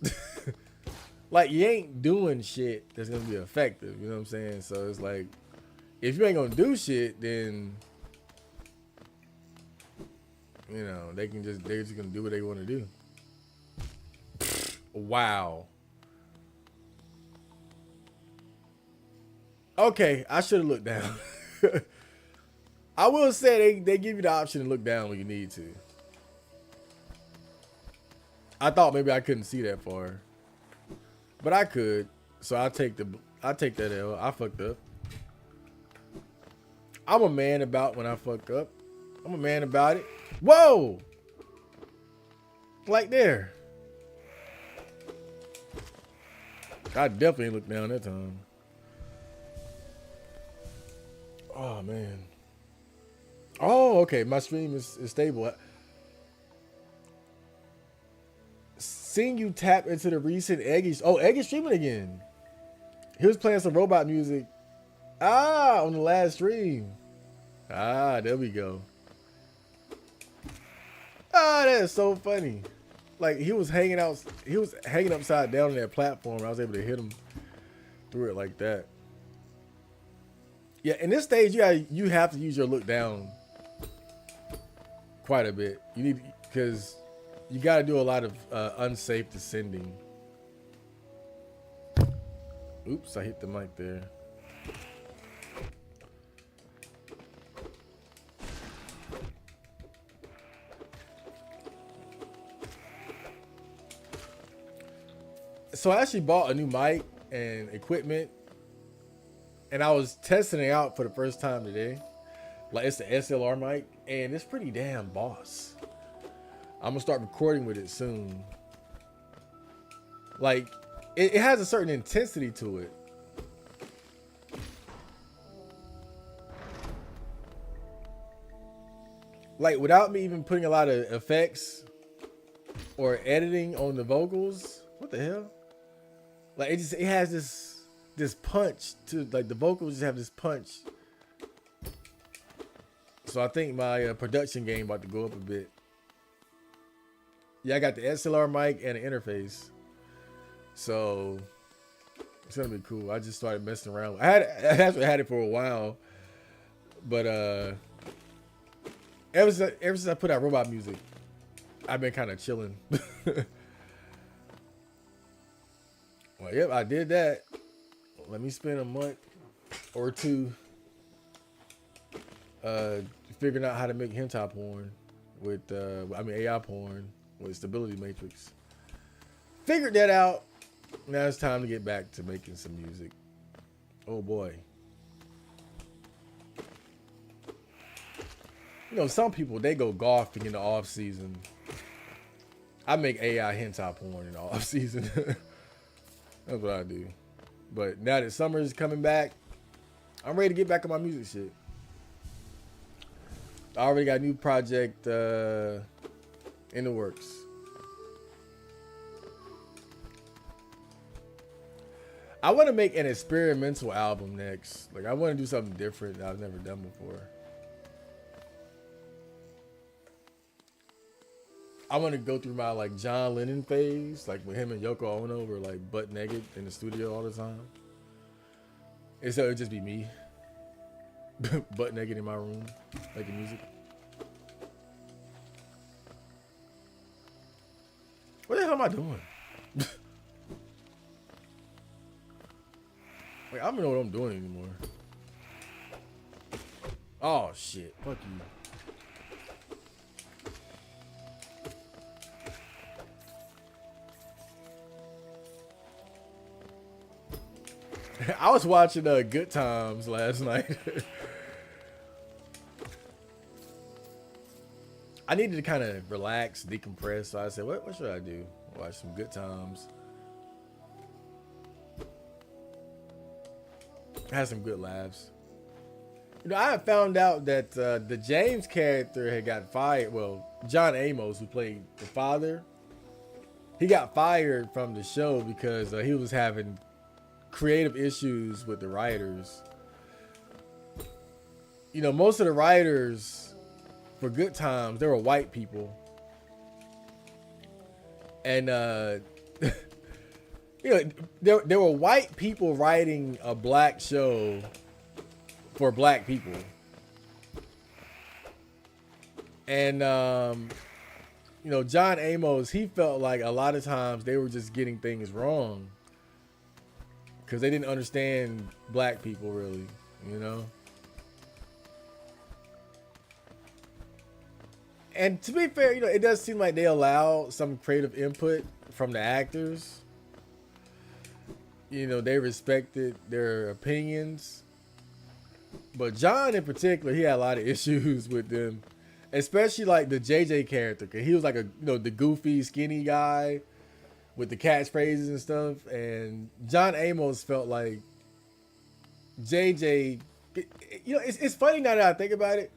Like, you ain't doing shit that's gonna be effective. You know what I'm saying? So it's like, if you ain't gonna do shit, then you know they're just gonna do what they want to do. Wow. Okay, I should have looked down. I will say they give you the option to look down when you need to. I thought maybe I couldn't see that far, but I could. So I take that L. I fucked up. I'm a man about when I fuck up. I'm a man about it. Whoa! Like there. I definitely looked down that time. Oh man. Oh, okay. My stream is stable. Seeing you tap into the recent Eggy. Oh, Eggy streaming again. He was playing some robot music. On the last stream. There we go. That is so funny. Like he was hanging upside down on that platform. I was able to hit him through it like that. Yeah, in this stage, you have to use your look down quite a bit. You need, because you got to do a lot of unsafe descending. Oops, I hit the mic there. So I actually bought a new mic and equipment, and I was testing it out for the first time today. Like, it's the SLR mic, and it's pretty damn boss. I'm gonna start recording with it soon. Like, it has a certain intensity to it. Like, without me even putting a lot of effects or editing on the vocals. What the hell? Like, it has this punch to, like, the vocals just have this punch. So I think my production game about to go up a bit. Yeah, I got the SLR mic and an interface. So it's gonna be cool. I just started messing around. I actually had it for a while, but ever since I put out robot music, I've been kind of chilling. Well, yep, I did that. Let me spend a month or two figuring out how to make hentai porn with AI porn with Stability Matrix. Figured that out. Now it's time to get back to making some music. Oh boy. You know, some people they go golfing in the off season. I make AI hentai porn in the off season. That's what I do. But now that summer is coming back, I'm ready to get back on my music shit. I already got a new project in the works. I want to make an experimental album next. Like I want to do something different that I've never done before. I want to go through my like John Lennon phase, like when him and Yoko Ono were like butt naked in the studio all the time. And so it'd just be me, butt naked in my room, making music. What the hell am I doing? Like, I don't even know what I'm doing anymore. Oh shit! Fuck you. I was watching Good Times last night. I needed to kind of relax, decompress. So I said, what should I do? Watch some Good Times. Had some good laughs. You know, I had found out that the James character had got fired. Well, John Amos, who played the father, he got fired from the show because he was having creative issues with the writers. You know, most of the writers for Good Times, they were white people. And you know, there were white people writing a black show for black people. And you know, John Amos, he felt like a lot of times they were just getting things wrong because they didn't understand black people really, you know. And to be fair, you know, it does seem like they allow some creative input from the actors. You know, they respected their opinions. But John in particular, he had a lot of issues with them. Especially like the JJ character. Cause he was like a, you know, the goofy, skinny guy with the catchphrases and stuff. And John Amos felt like JJ, you know, it's funny now that I think about it.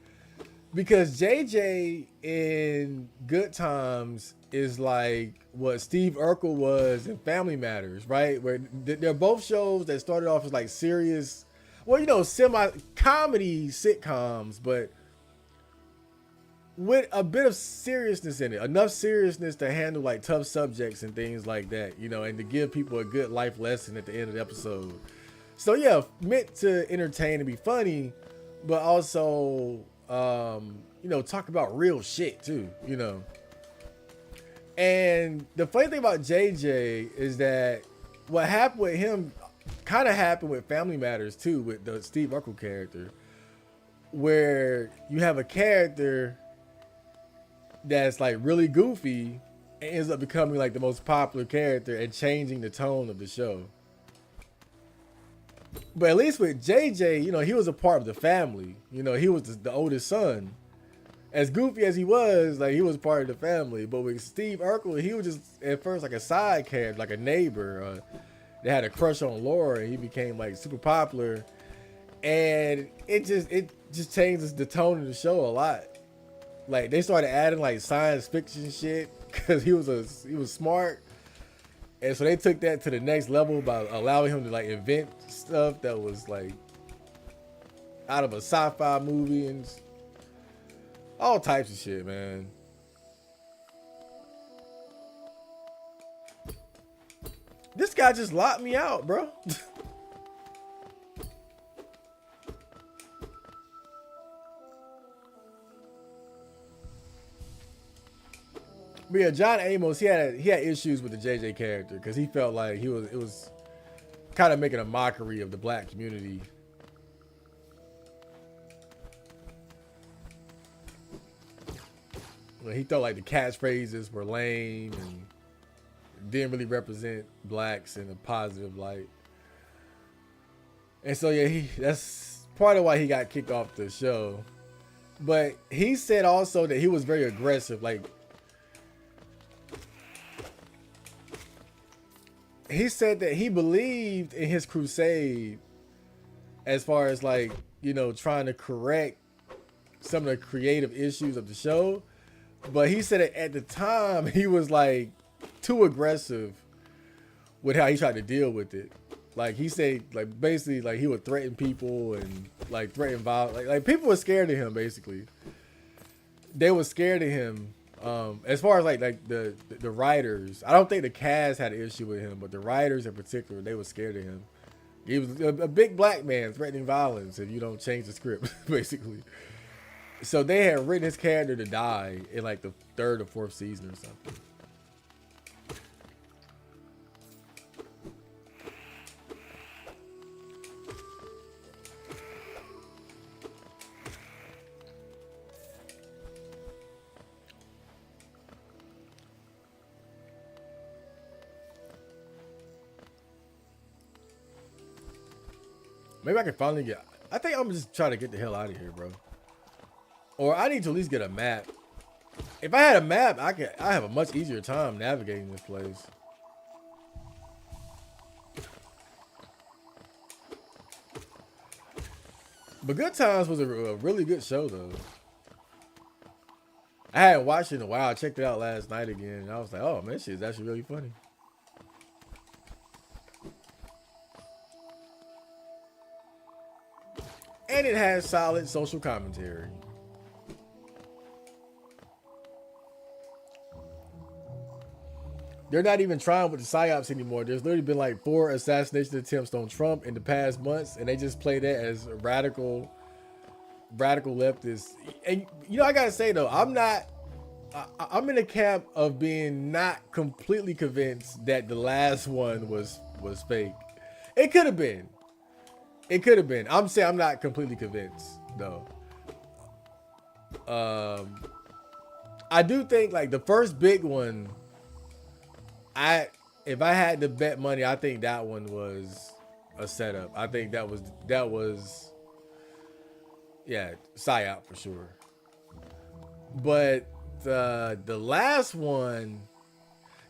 Because JJ in Good Times is like what Steve Urkel was in Family Matters, right? Where they're both shows that started off as like serious, well, you know, semi-comedy sitcoms, but with a bit of seriousness in it. Enough seriousness to handle like tough subjects and things like that, you know, and to give people a good life lesson at the end of the episode. So yeah, meant to entertain and be funny, but also you know, talk about real shit too, you know. And the funny thing about JJ is that what happened with him kind of happened with Family Matters too, with the Steve Urkel character, where you have a character that's like really goofy and ends up becoming like the most popular character and changing the tone of the show. But at least with JJ, you know, he was a part of the family. You know, he was the oldest son. As goofy as he was, like, he was part of the family. But with Steve Urkel, he was just at first like a side character, like a neighbor. They had a crush on Laura, and he became like super popular. And it just changes the tone of the show a lot. Like they started adding like science fiction shit because he was smart. And so they took that to the next level by allowing him to like invent stuff that was like out of a sci-fi movie and all types of shit, man. This guy just locked me out, bro. But yeah, John Amos, he had issues with the JJ character because he felt like it was kind of making a mockery of the black community. He thought like the catchphrases were lame and didn't really represent blacks in a positive light. And so yeah, that's part of why he got kicked off the show. But he said also that he was very aggressive. Like he said that he believed in his crusade as far as like, trying to correct some of the creative issues of the show. But he said that at the time he was like too aggressive with how he tried to deal with it. Like he said, like basically like he would threaten people and like threaten violence. Like people were scared of him basically. They were scared of him. As far as like the writers, I don't think the cast had an issue with him, but the writers in particular, they were scared of him. He was a big black man threatening violence if you don't change the script, basically. So they had written his character to die in like the third or fourth season or something. Maybe I can finally get. I think I'm just trying to get the hell out of here, bro. Or I need to at least get a map. If I had a map, I have a much easier time navigating this place. But Good Times was a really good show, though. I hadn't watched it in a while. I checked it out last night again, and I was like, oh, man, this shit is actually really funny. And it has solid social commentary. They're not even trying with the psyops anymore. There's literally been like 4 assassination attempts on Trump in the past months, and they just play that as a radical leftist. And I gotta say though, I'm in the camp of being not completely convinced that the last one was fake. It could have been. I'm saying I'm not completely convinced though. I do think like the first big one, if I had to bet money, I think that one was a setup. I think that was psyop for sure. But the last one,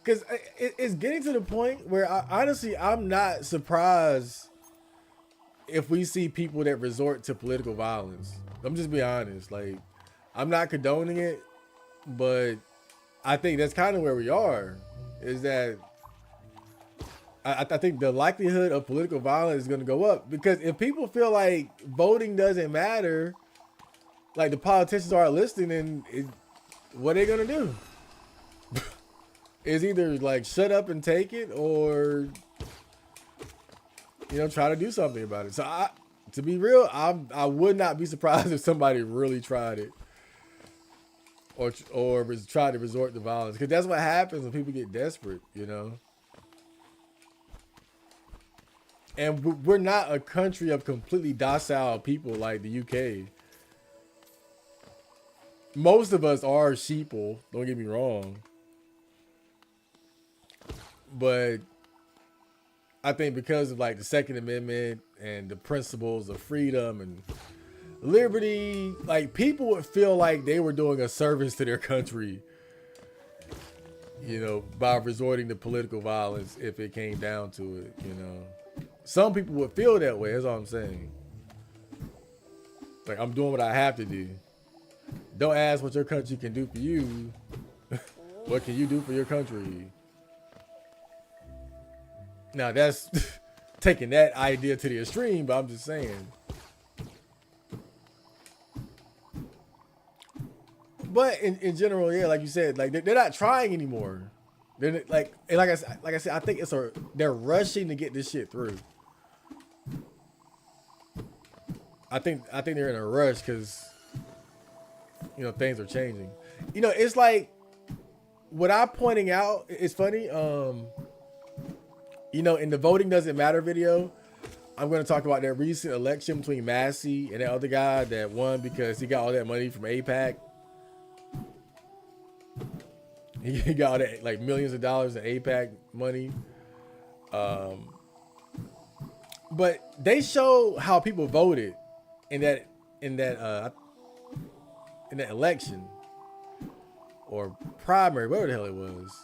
because it's getting to the point where I'm not surprised if we see people that resort to political violence. I'm just being honest. Like, I'm not condoning it, but I think that's kind of where we are. Is that I think the likelihood of political violence is going to go up, because if people feel like voting doesn't matter, like the politicians aren't listening, what are they going to do? Is either like shut up and take it, or try to do something about it. So to be real, I would not be surprised if somebody really tried it, or tried to resort to violence, because that's what happens when people get desperate, And we're not a country of completely docile people like the UK. Most of us are sheeple, don't get me wrong. But I think because of like the Second Amendment and the principles of freedom and liberty, like people would feel like they were doing a service to their country, by resorting to political violence if it came down to it, Some people would feel that way, that's all I'm saying. Like, I'm doing what I have to do. Don't ask what your country can do for you. What can you do for your country? Now, that's taking that idea to the extreme, but I'm just saying. But in general, yeah, like you said, like they're not trying anymore. They're like I said, I think they're rushing to get this shit through. I think they're in a rush because things are changing. It's like what I'm pointing out. It's funny. In the Voting Doesn't Matter video, I'm going to talk about that recent election between Massey and that other guy that won because he got all that money from AIPAC. He got all that, like, millions of dollars in AIPAC money. But they show how people voted in that in the election or primary, whatever the hell it was.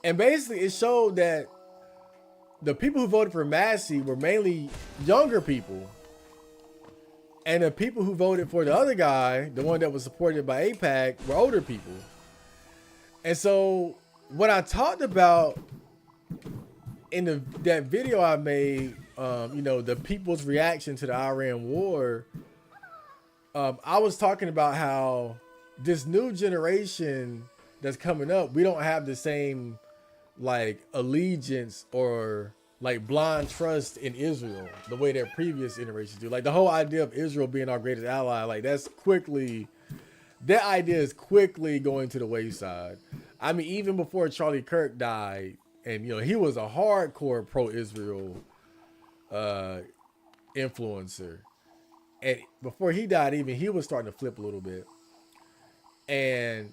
And basically it showed that the people who voted for Massey were mainly younger people. And the people who voted for the other guy, the one that was supported by AIPAC, were older people. And so what I talked about in that video I made, the people's reaction to the Iran war, I was talking about how this new generation that's coming up, we don't have the same like allegiance or like blind trust in Israel the way that previous generations do. Like the whole idea of Israel being our greatest ally, like that idea is quickly going to the wayside. I mean, even before Charlie Kirk died, and he was a hardcore pro-Israel influencer, and before he died, even he was starting to flip a little bit. And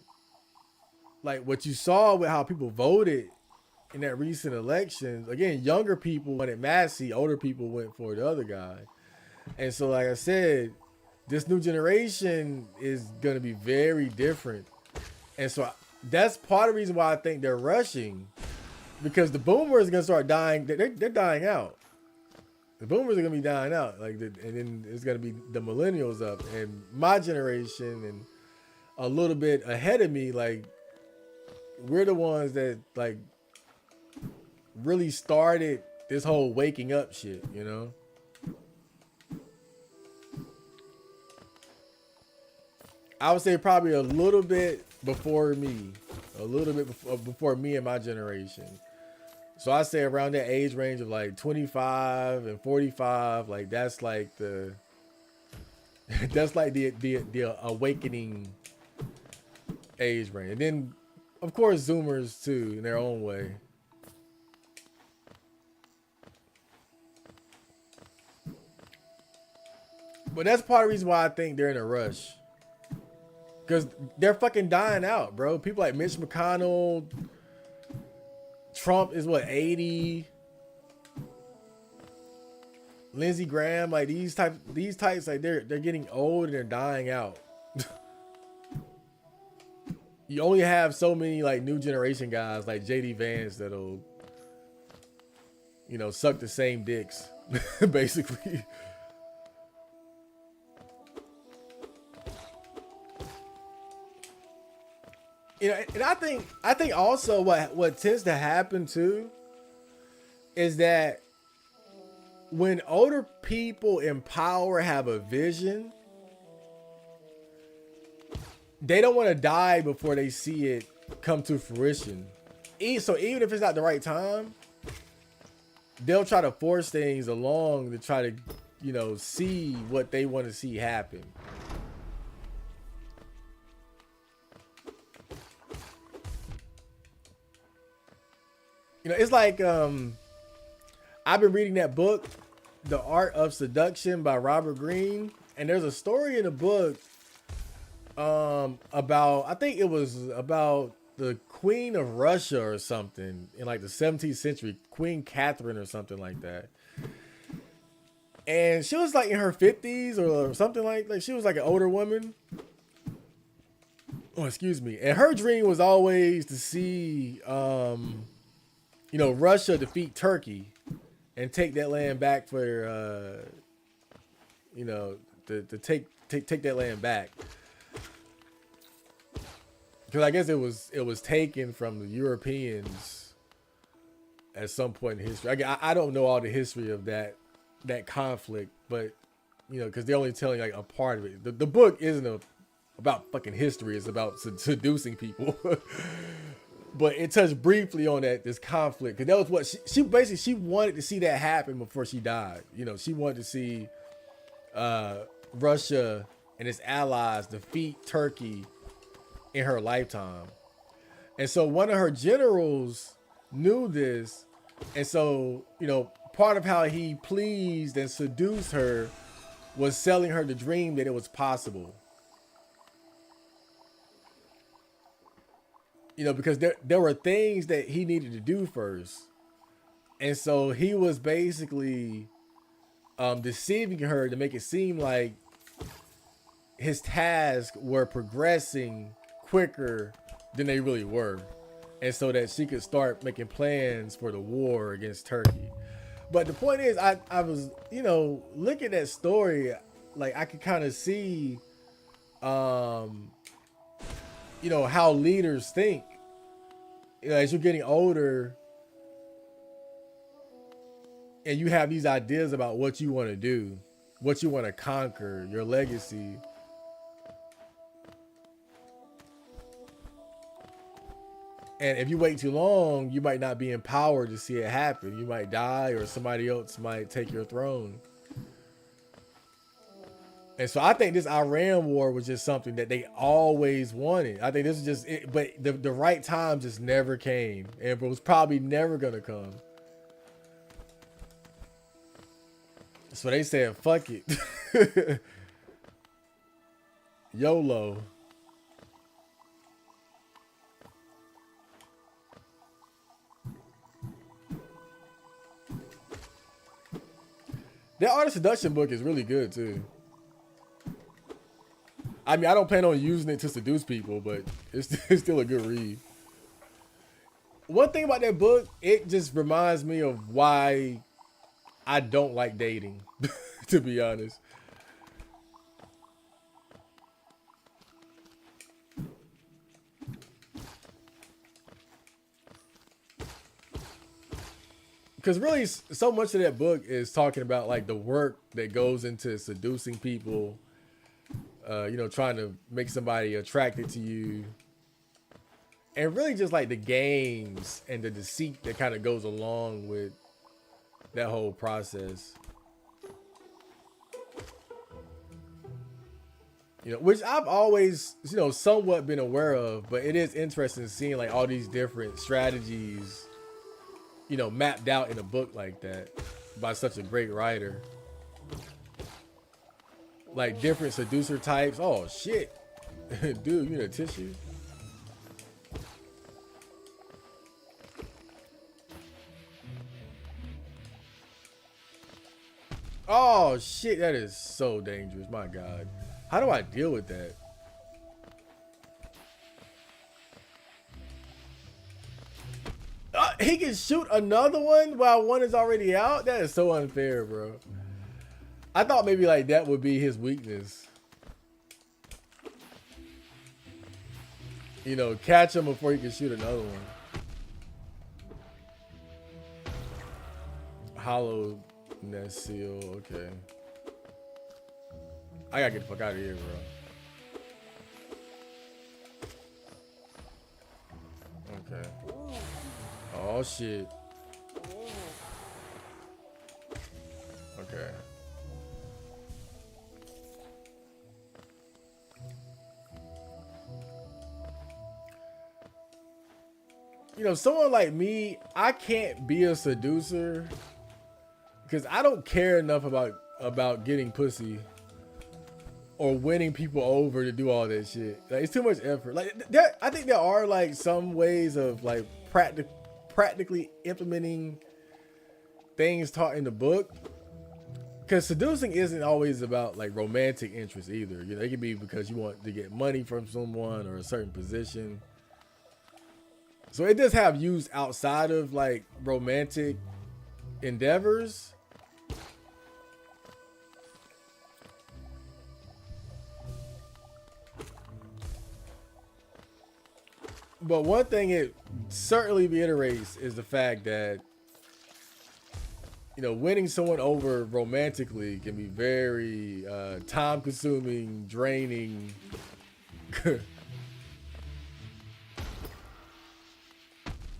like what you saw with how people voted in that recent election, again, younger people wanted Massey, older people went for the other guy. And so, like I said, this new generation is going to be very different. And so that's part of the reason why I think they're rushing, because the boomers are going to start dying. They're dying out. The boomers are going to be dying out. And then it's going to be the millennials up, and my generation and a little bit ahead of me. Like, we're the ones that like really started this whole waking up shit, I would say probably a little bit before me, before me and my generation. So I say around that age range of like 25 and 45, like that's like the awakening age range. And then of course Zoomers too in their own way. But that's part of the reason why I think they're in a rush. Because they're fucking dying out, bro. People like Mitch McConnell, Trump is what, 80? Lindsey Graham, like these types, like they're getting old and they're dying out. You only have so many like new generation guys like JD Vance that'll, suck the same dicks, basically. And I think also what tends to happen too is that when older people in power have a vision, they don't want to die before they see it come to fruition. So even if it's not the right time, they'll try to force things along to try to, see what they want to see happen. It's like I've been reading that book, The Art of Seduction by Robert Greene, and there's a story in the book about, I think it was about the Queen of Russia or something in like the 17th century, Queen Catherine or something like that. And she was like in her 50s or something like she was like an older woman. Oh, excuse me. And her dream was always to see Russia defeat Turkey and take that land back for, to take that land back. Because I guess it was taken from the Europeans at some point in history. I don't know all the history of that conflict, but because they're only telling like a part of it. The book isn't about fucking history; it's about seducing people. But it touched briefly on this conflict, because that was what she basically she wanted to see that happen before she died. She wanted to see Russia and its allies defeat Turkey in her lifetime. And so one of her generals knew this, and so part of how he pleased and seduced her was selling her the dream that it was possible. Because there were things that he needed to do first. And so he was basically deceiving her to make it seem like his tasks were progressing quicker than they really were, and so that she could start making plans for the war against Turkey. But the point is, I was, looking at that story, like I could kind of see, how leaders think. As you're getting older and you have these ideas about what you want to do, what you want to conquer, your legacy. And if you wait too long, you might not be empowered to see it happen. You might die, or somebody else might take your throne. And so I think this Iran war was just something that they always wanted. I think this is just it, but the right time just never came, and it was probably never gonna come. So they said, fuck it. YOLO. That Art of Seduction book is really good too. I mean, I don't plan on using it to seduce people, but it's still a good read. One thing about that book, it just reminds me of why I don't like dating, to be honest. Because really, so much of that book is talking about like the work that goes into seducing people, trying to make somebody attracted to you. And really just like the games and the deceit that kind of goes along with that whole process. Which I've always, somewhat been aware of, but it is interesting seeing like all these different strategies, mapped out in a book like that by such a great writer. Like different seducer types. Oh shit. Dude, you need a tissue? Oh shit, that is so dangerous. My God. How do I deal with that? He can shoot another one while one is already out? That is so unfair, bro. I thought maybe like that would be his weakness. Catch him before he can shoot another one. Hollow nest seal, okay. I gotta get the fuck out of here, bro. Okay. Oh shit. Okay. Someone like me, I can't be a seducer because I don't care enough about getting pussy or winning people over to do all that shit. Like, it's too much effort. Like, I think there are like some ways of like practically implementing things taught in the book, because seducing isn't always about like romantic interest either. It can be because you want to get money from someone or a certain position. So it does have use outside of like romantic endeavors. But one thing it certainly reiterates is the fact that, winning someone over romantically can be very time consuming, draining.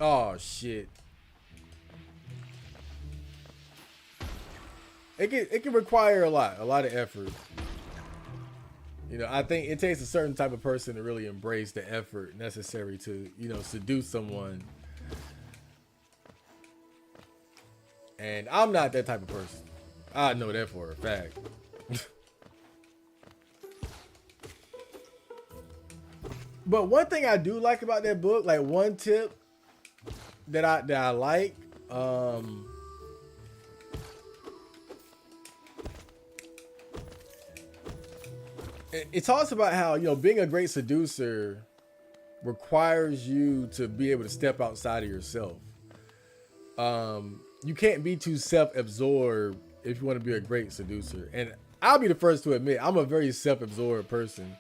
Oh shit. It can require a lot of effort. I think it takes a certain type of person to really embrace the effort necessary to, seduce someone. And I'm not that type of person. I know that for a fact. But one thing I do like about that book, like one tip that I like, it talks about how, you know, being a great seducer requires you to be able to step outside of yourself. You can't be too self-absorbed if you want to be a great seducer. And I'll be the first to admit I'm a very self-absorbed person.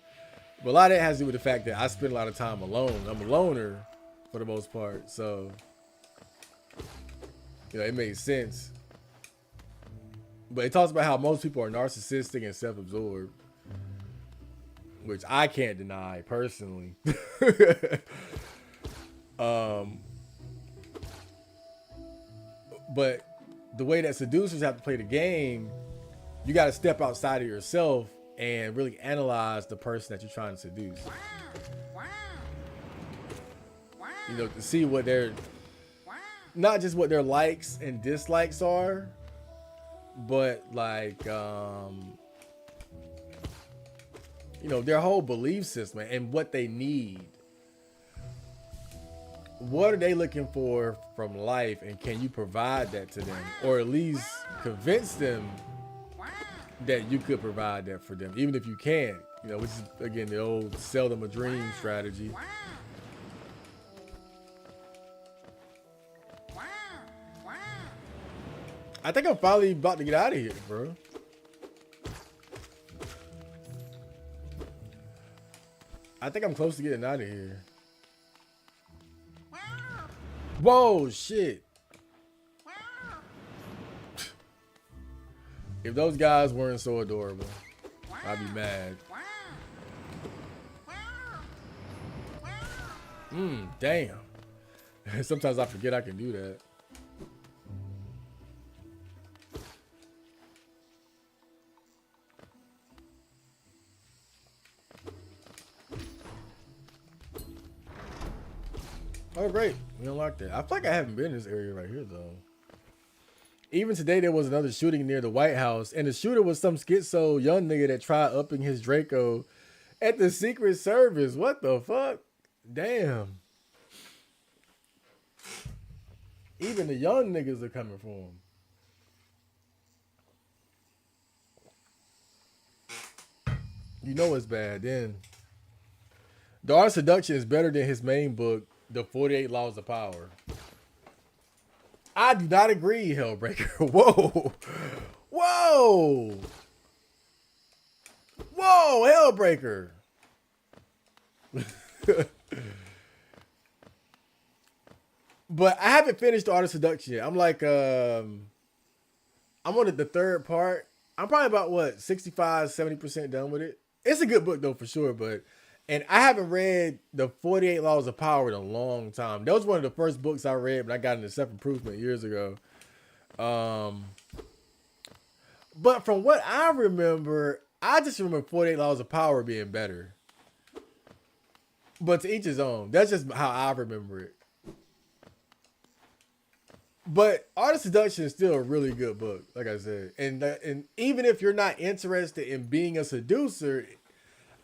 But a lot of that has to do with the fact that I spend a lot of time alone. I'm a loner for the most part. So, you know, it makes sense. But it talks about how most people are narcissistic and self-absorbed, which I can't deny personally. But the way that seducers have to play the game, you got to step outside of yourself and really analyze the person that you're trying to seduce. You know, to see what their, not just what their likes and dislikes are, but like, you know, their whole belief system and what they need. What are they looking for from life, and can you provide that to them, or at least convince them that you could provide that for them, even if you can't, you know, which is again the old sell them a dream strategy. I think I'm finally about to get out of here, bro. I think I'm close to getting out of here. Whoa, shit. If those guys weren't so adorable, I'd be mad. Damn. Sometimes I forget I can do that. Oh, great. We unlocked that. I feel like I haven't been in this area right here, though. Even today, there was another shooting near the White House, and the shooter was some schizo young nigga that tried upping his Draco at the Secret Service. What the fuck? Damn. Even the young niggas are coming for him. You know it's bad then. The Art of Seduction is better than his main book, The 48 Laws of Power. I do not agree, Hellbreaker. Whoa. Whoa. Whoa, Hellbreaker. But I haven't finished The Art of Seduction yet. I'm like, I'm on the third part. I'm probably about, what, 65, 70% done with it. It's a good book, though, for sure, but... And I haven't read The 48 Laws of Power in a long time. That was one of the first books I read when I got into self-improvement years ago. But from what I remember, I just remember 48 Laws of Power being better. But to each his own. That's just how I remember it. But Art of Seduction is still a really good book, like I said. And even if you're not interested in being a seducer...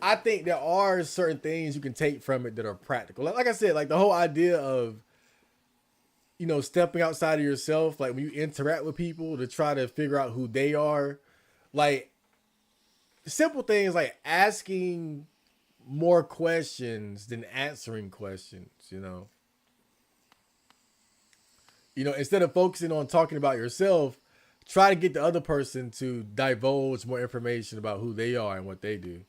I think there are certain things you can take from it that are practical. Like I said, like the whole idea of, you know, stepping outside of yourself, like when you interact with people to try to figure out who they are, like simple things like asking more questions than answering questions, you know. You know, instead of focusing on talking about yourself, try to get the other person to divulge more information about who they are and what they do.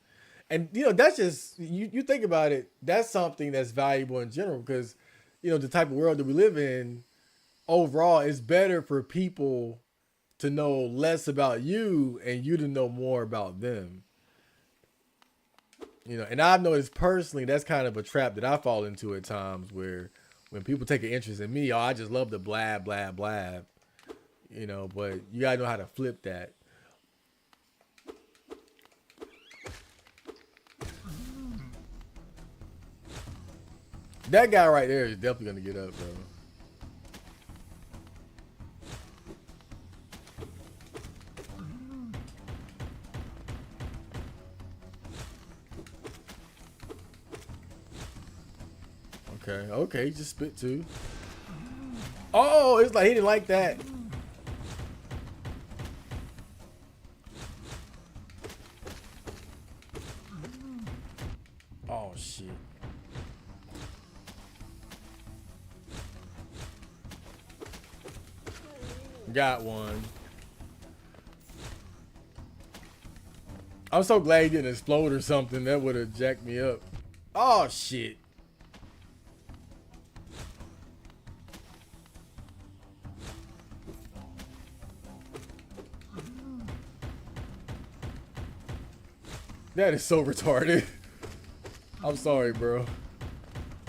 And, you know, that's just, you think about it, that's something that's valuable in general because, you know, the type of world that we live in, overall, it's better for people to know less about you and you to know more about them. You know, and I've noticed personally, that's kind of a trap that I fall into at times where when people take an interest in me, oh, I just love to blab, blab, blab. You know, but you got to know how to flip that. That guy right there is definitely going to get up, bro. Okay, okay, he just spit too. Oh, it's like he didn't like that. Oh shit. Got one. I'm so glad he didn't explode or something. That would have jacked me up. Oh shit. That is so retarded. I'm sorry, bro.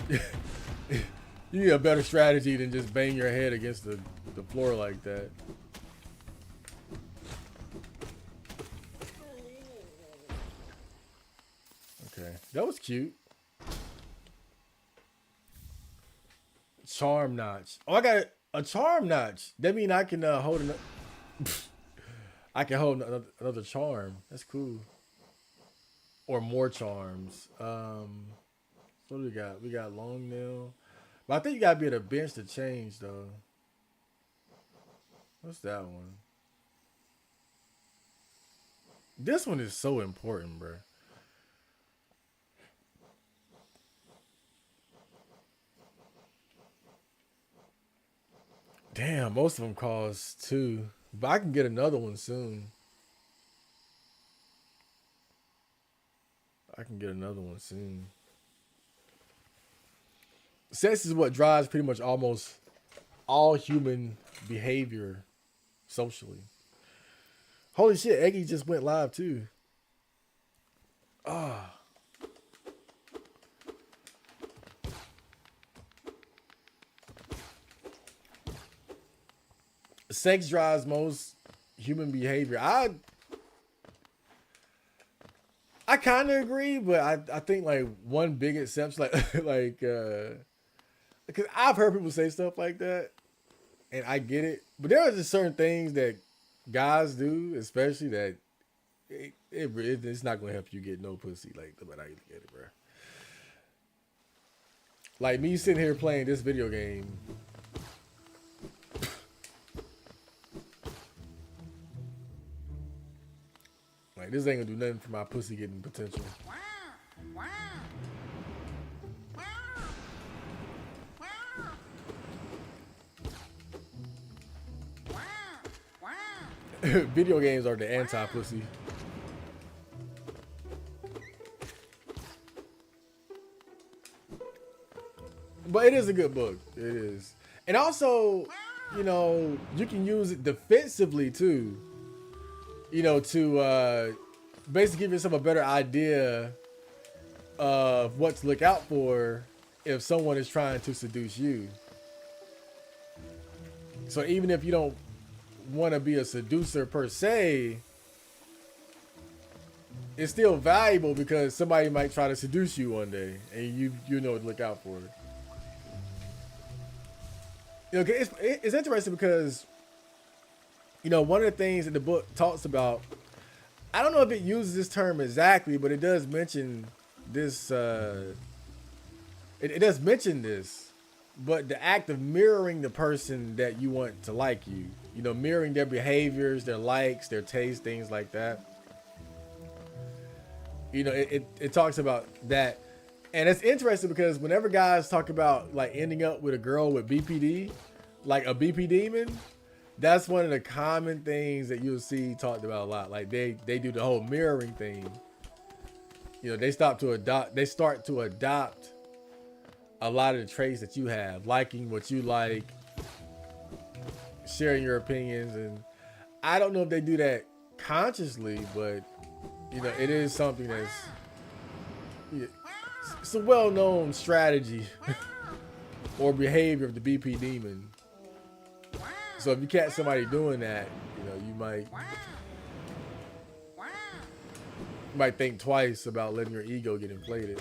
You need a better strategy than just bang your head against the floor like that. Okay, that was cute. Charm notch. Oh, I got a charm notch. That means I can hold another. I can hold another charm. That's cool. Or more charms. What do we got? We got long nail. But I think you gotta be at a bench to change though. What's that one? This one is so important, bro. Damn, most of them cost 2. But I can get another one soon. I can get another one soon. Sex is what drives pretty much almost all human behavior socially. Holy shit, Eggy just went live too. Ah. Sex drives most human behavior. I kind of agree, but I think like one big exception, like because I've heard people say stuff like that, and I get it. But there are just certain things that guys do, especially that it's not gonna help you get no pussy. Like, but I get it, bro. Like me sitting here playing this video game. Like, this ain't gonna do nothing for my pussy getting potential. Video games are the anti-pussy. But it is a good book. It is. And also, you know, you can use it defensively too. You know, to basically give yourself a better idea of what to look out for if someone is trying to seduce you. So even if you don't want to be a seducer per se, it's still valuable because somebody might try to seduce you one day, and you know what to look out for. You know, it's interesting because, you know, one of the things that the book talks about, I don't know if it uses this term exactly, but it does mention this. It does mention this, but the act of mirroring the person that you want to like you, you know, mirroring their behaviors, their likes, their tastes, things like that. You know, it talks about that. And it's interesting because whenever guys talk about like ending up with a girl with BPD, like a BP demon, that's one of the common things that you'll see talked about a lot. Like they do the whole mirroring thing. You know, they start to adopt a lot of the traits that you have, liking what you like, sharing your opinions. And I don't know if they do that consciously, but you know, it is something that's, it's a well-known strategy or behavior of the BP demon. So if you catch somebody doing that, you know, you might think twice about letting your ego get inflated.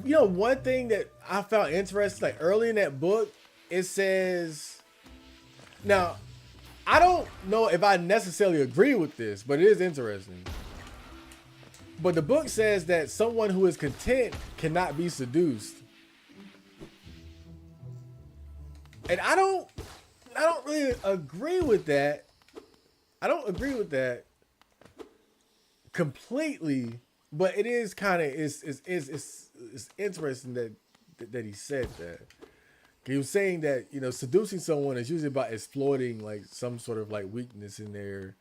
You know, one thing that I found interesting, like early in that book, it says, now, I don't know if I necessarily agree with this, but it is interesting. But the book says that someone who is content cannot be seduced. And I don't really agree with that. I don't agree with that completely, but it is kind of it's interesting that he said that. He was saying that, you know, seducing someone is usually about exploiting like some sort of like weakness in their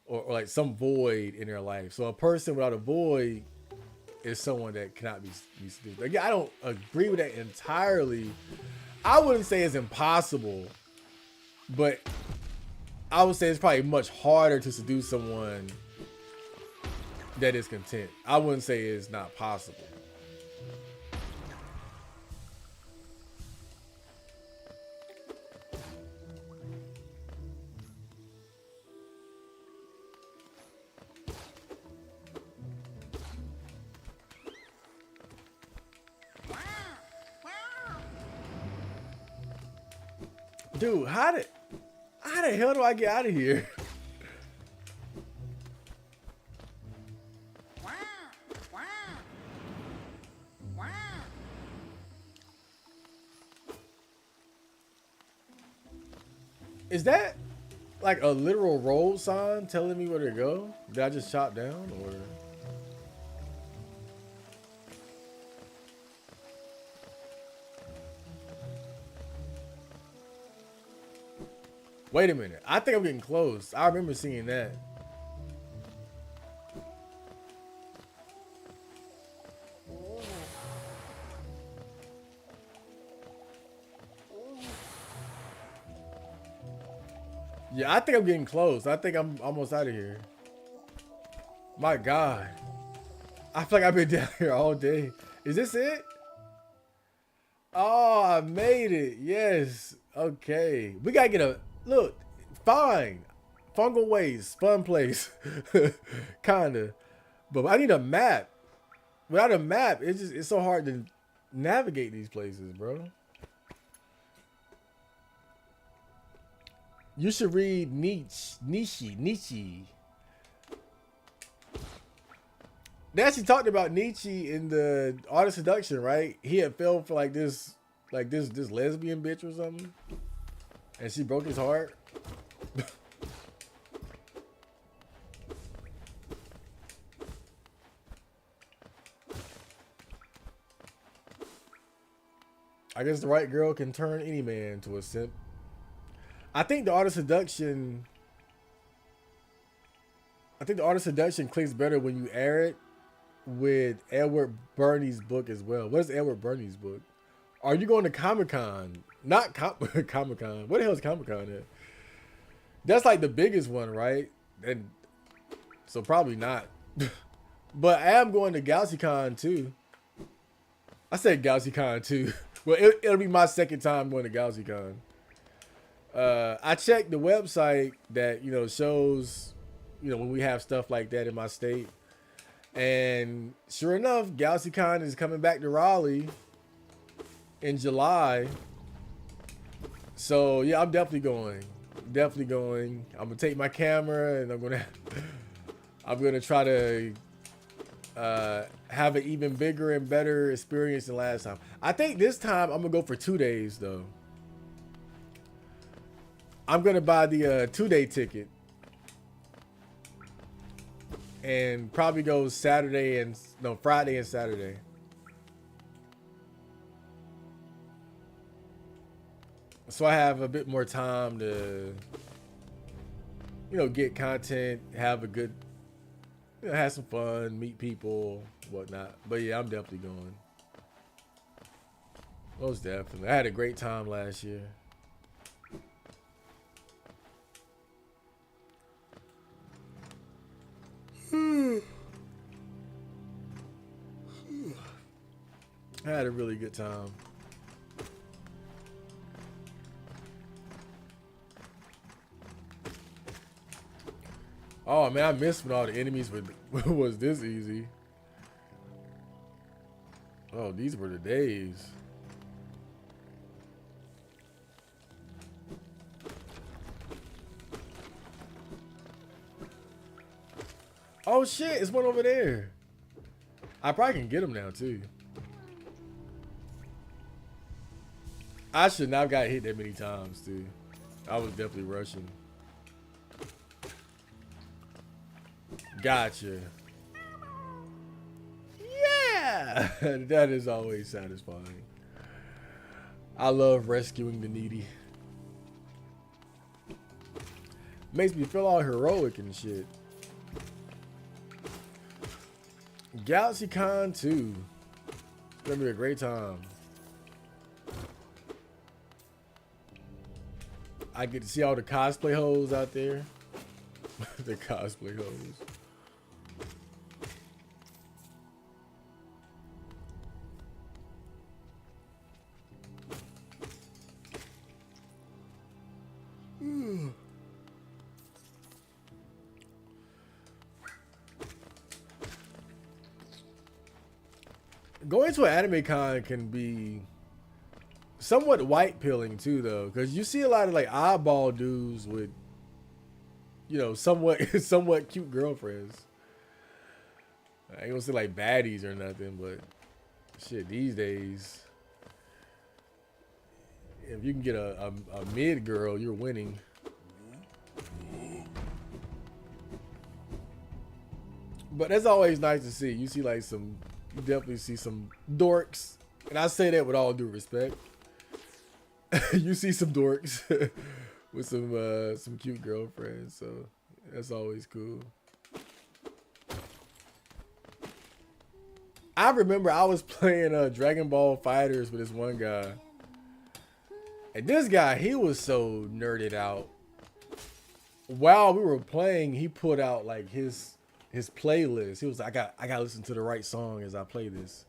or like some void in their life. So a person without a void is someone that cannot be seduced. Again, I don't agree with that entirely. I wouldn't say it's impossible, but I would say it's probably much harder to seduce someone that is content. I wouldn't say it's not possible. Dude, how the hell do I get out of here? Is that like a literal road sign telling me where to go? Did I just chop down or? Wait a minute. I think I'm getting close. I remember seeing that. Yeah, I think I'm getting close. I think I'm almost out of here. My God. I feel like I've been down here all day. Is this it? Oh, I made it. Yes. Okay. We gotta get a look. Fine. Fungal waste. Fun place. Kinda. But I need a map. Without a map, it's so hard to navigate these places, bro. You should read Nietzsche. They actually talked about Nietzsche in the Art of Seduction, right? He had fell for this lesbian bitch or something, and she broke his heart. I guess the right girl can turn any man to a simp. I think the Art of Seduction clicks better when you air it with Edward Bernays' book as well. What is Edward Bernays' book? Are you going to Comic-Con? Not Comic-Con. What the hell is Comic-Con at? That's like the biggest one, right? And so probably not. But I am going to GalaxyCon too. I said GalaxyCon too. Well, it'll be my second time going to GalaxyCon. I checked the website that, you know, shows, you know, when we have stuff like that in my state. And sure enough, GalaxyCon is coming back to Raleigh in July. So yeah, I'm definitely going. I'm gonna take my camera and I'm gonna try to have an even bigger and better experience than last time. I think this time I'm gonna go for 2 days though. I'm gonna buy the 2-day ticket and probably go Friday and Saturday. So I have a bit more time to, you know, get content, have a good, you know, have some fun, meet people, whatnot. But yeah, I'm definitely going. Most definitely. I had a great time last year. I had a really good time. Oh man, I missed when all the enemies was this easy. Oh, these were the days. Oh shit, it's one over there. I probably can get him now too. I should not have got hit that many times too. I was definitely rushing. Gotcha. Yeah, that is always satisfying. I love rescuing the needy. Makes me feel all heroic and shit. GalaxyCon 2. It's gonna be a great time. I get to see all the cosplay hoes out there. The cosplay hoes. Going to an anime con can be somewhat white pilling too, though, because you see a lot of like oddball dudes with, you know, somewhat somewhat cute girlfriends. I ain't gonna say like baddies or nothing, but shit, these days, if you can get a mid girl, you're winning. But that's always nice to see. You see like some, you definitely see some dorks, and I say that with all due respect. You see some dorks with some cute girlfriends, so that's always cool. I remember I was playing Dragon Ball Fighters with this one guy, and this guy, he was so nerded out. While we were playing, he put out like his playlist. He was like, I gotta listen to the right song as I play this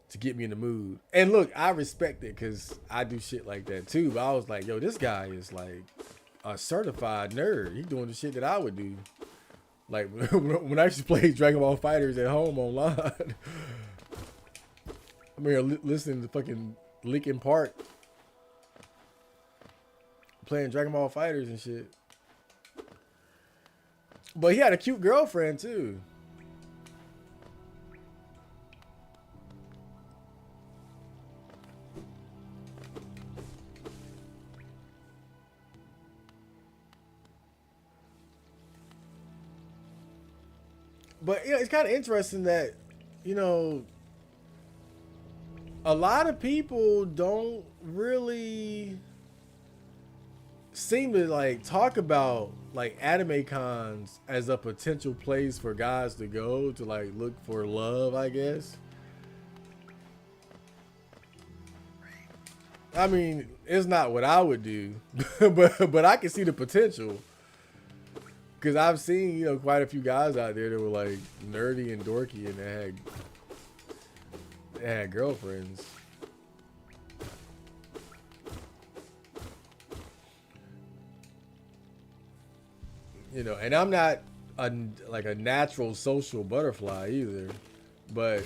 to get me in the mood. And look, I respect it because I do shit like that too. But I was like, yo, this guy is like a certified nerd. He's doing the shit that I would do. Like when I used to play Dragon Ball Fighters at home online. I'm here listening to fucking Linkin Park playing Dragon Ball Fighters and shit. But he had a cute girlfriend too. But you know, it's kind of interesting that, you know, a lot of people don't really seem to like talk about like anime cons as a potential place for guys to go to like look for love, I guess. I mean, it's not what I would do, but I can see the potential. Because I've seen, you know, quite a few guys out there that were like nerdy and dorky and they had girlfriends. You know, and I'm not like a natural social butterfly either, but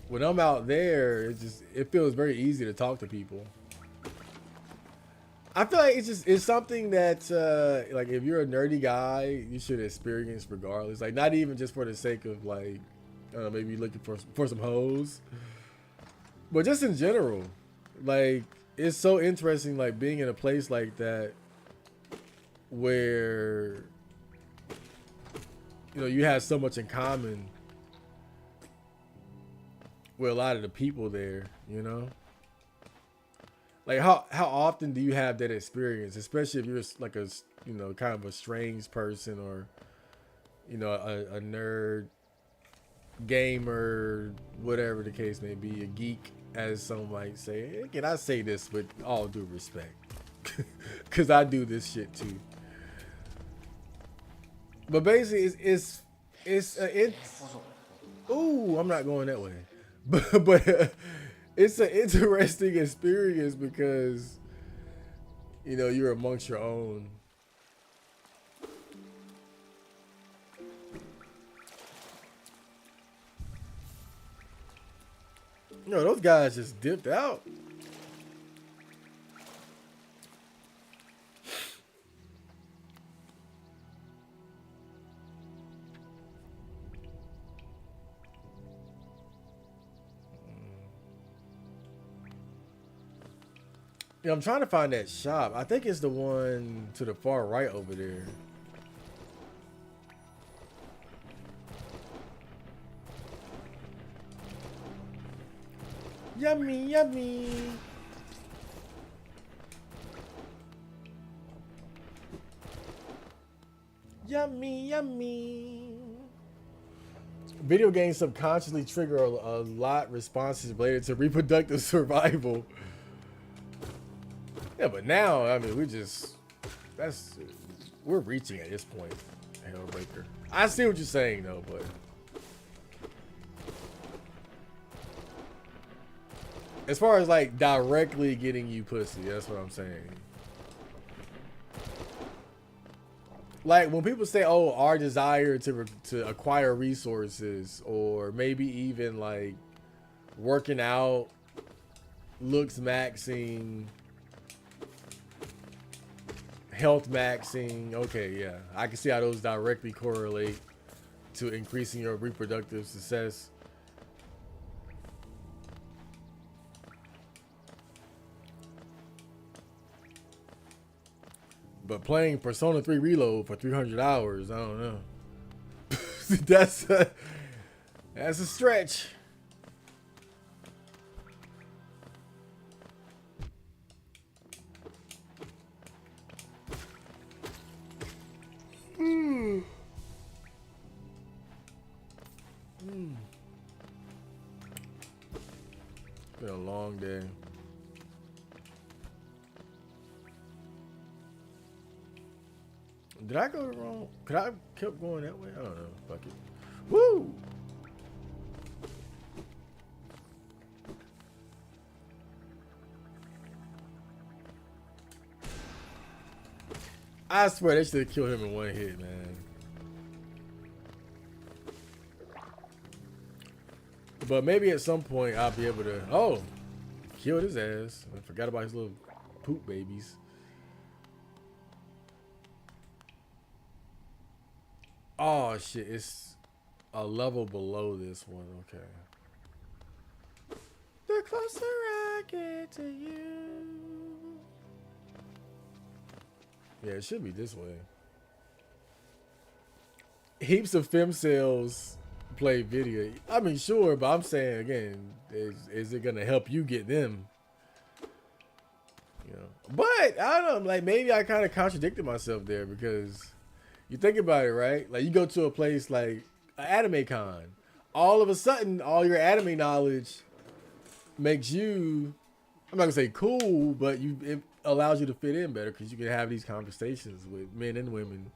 when I'm out there, it feels very easy to talk to people. I feel like it's something that like if you're a nerdy guy, you should experience regardless. Like not even just for the sake of like, I don't know, maybe looking for some hoes, but just in general. Like it's so interesting, like being in a place like that where you know you have so much in common with a lot of the people there. You know. Like how often do you have that experience, especially if you're like a, you know, kind of a strange person or, you know, a nerd, gamer, whatever the case may be, a geek, as some might say. Again, I say this with all due respect, because I do this shit too. But basically, it's ooh, I'm not going that way, but it's an interesting experience because, you know, you're amongst your own. You know, those guys just dipped out. Yeah, I'm trying to find that shop. I think it's the one to the far right over there. Yummy, yummy. Yummy, yummy. Video games subconsciously trigger a lot responses related to reproductive survival. Yeah, but now, I mean, we're reaching at this point, Hellbreaker. I see what you're saying, though, but as far as like directly getting you pussy, that's what I'm saying. Like when people say, "Oh, our desire to acquire resources," or maybe even like working out, looks maxing, health maxing. Okay, yeah, I can see how those directly correlate to increasing your reproductive success. But playing Persona 3 Reload for 300 hours, I don't know. that's that's a stretch. It's been a long day. Did I go the wrong? Could I kept going that way? I don't know. Fuck it. Woo! I swear they should have killed him in one hit, man. But maybe at some point I'll be able to kill his ass. I forgot about his little poop babies. Oh shit, it's a level below this one. Okay. The closer I get to you. Yeah, it should be this way. Heaps of femcells play video. I mean, sure, but I'm saying again, is it gonna help you get them? You know, but I don't know. Like maybe I kind of contradicted myself there because you think about it, right? Like you go to a place like an anime con, all of a sudden, all your anime knowledge makes you. I'm not gonna say cool, but it allows you to fit in better because you can have these conversations with men and women